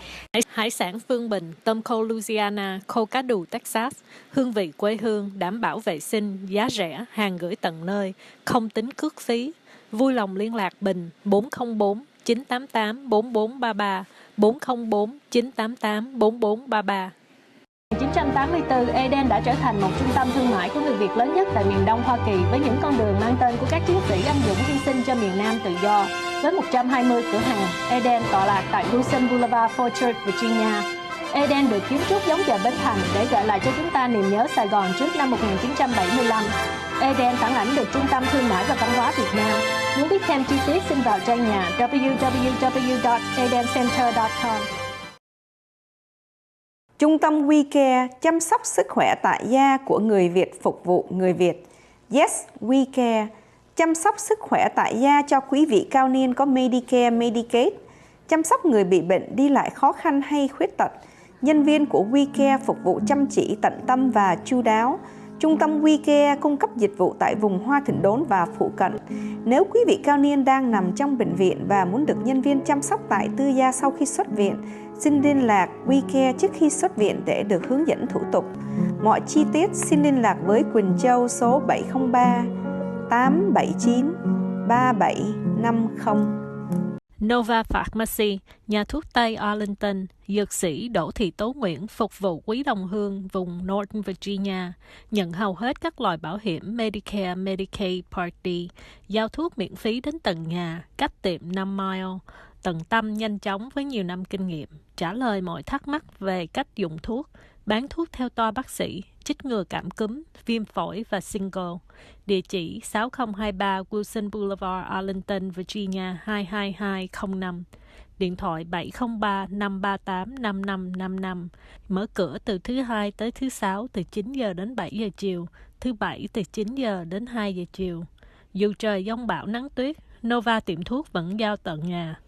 Hải sản Phương Bình, tôm khô Louisiana, khô cá đù Texas, hương vị quê hương, đảm bảo vệ sinh, giá rẻ, hàng gửi tận nơi, không tính cước phí. Vui lòng liên lạc Bình 404 988 4433 404 988 4433. 1984, Eden đã trở thành một trung tâm thương mại của người Việt lớn nhất tại miền Đông Hoa Kỳ với những con đường mang tên của các chiến sĩ anh dũng hy sinh cho miền Nam tự do. Với 120 cửa hàng, Eden tọa lạc tại Wilson Boulevard, Fort Church, Virginia. Eden được kiến trúc giống chợ Bến Thành để gợi lại cho chúng ta niềm nhớ Sài Gòn trước năm 1975. Eden phản ảnh được Trung tâm Thương mại và Văn hóa Việt Nam. Muốn biết thêm chi tiết xin vào trang nhà www.edencenter.com. Trung tâm We Care chăm sóc sức khỏe tại gia của người Việt phục vụ người Việt. Yes, We Care chăm sóc sức khỏe tại gia cho quý vị cao niên có Medicare, Medicaid, chăm sóc người bị bệnh đi lại khó khăn hay khuyết tật. Nhân viên của We Care phục vụ chăm chỉ, tận tâm và chu đáo. Trung tâm We Care cung cấp dịch vụ tại vùng Hoa Thịnh Đốn và phụ cận. Nếu quý vị cao niên đang nằm trong bệnh viện và muốn được nhân viên chăm sóc tại tư gia sau khi xuất viện, xin liên lạc We Care trước khi xuất viện để được hướng dẫn thủ tục. Mọi chi tiết xin liên lạc với Quỳnh Châu số 703 879 3750. Nova Pharmacy, nhà thuốc Tây Arlington, dược sĩ Đỗ Thị Tố Nguyễn phục vụ quý đồng hương vùng Northern Virginia, nhận hầu hết các loại bảo hiểm Medicare, Medicaid, Part D, giao thuốc miễn phí đến tận nhà, cách tiệm 5 mile, tận tâm nhanh chóng với nhiều năm kinh nghiệm, trả lời mọi thắc mắc về cách dùng thuốc, bán thuốc theo toa bác sĩ, chích ngừa cảm cúm, viêm phổi và single. Địa chỉ 6023 Wilson Boulevard, Arlington, Virginia 22205. Điện thoại 703-538-5555. Mở cửa từ thứ Hai tới thứ Sáu từ 9 giờ đến 7 giờ chiều, thứ Bảy từ 9 giờ đến 2 giờ chiều. Dù trời giông bão nắng tuyết, Nova tiệm thuốc vẫn giao tận nhà.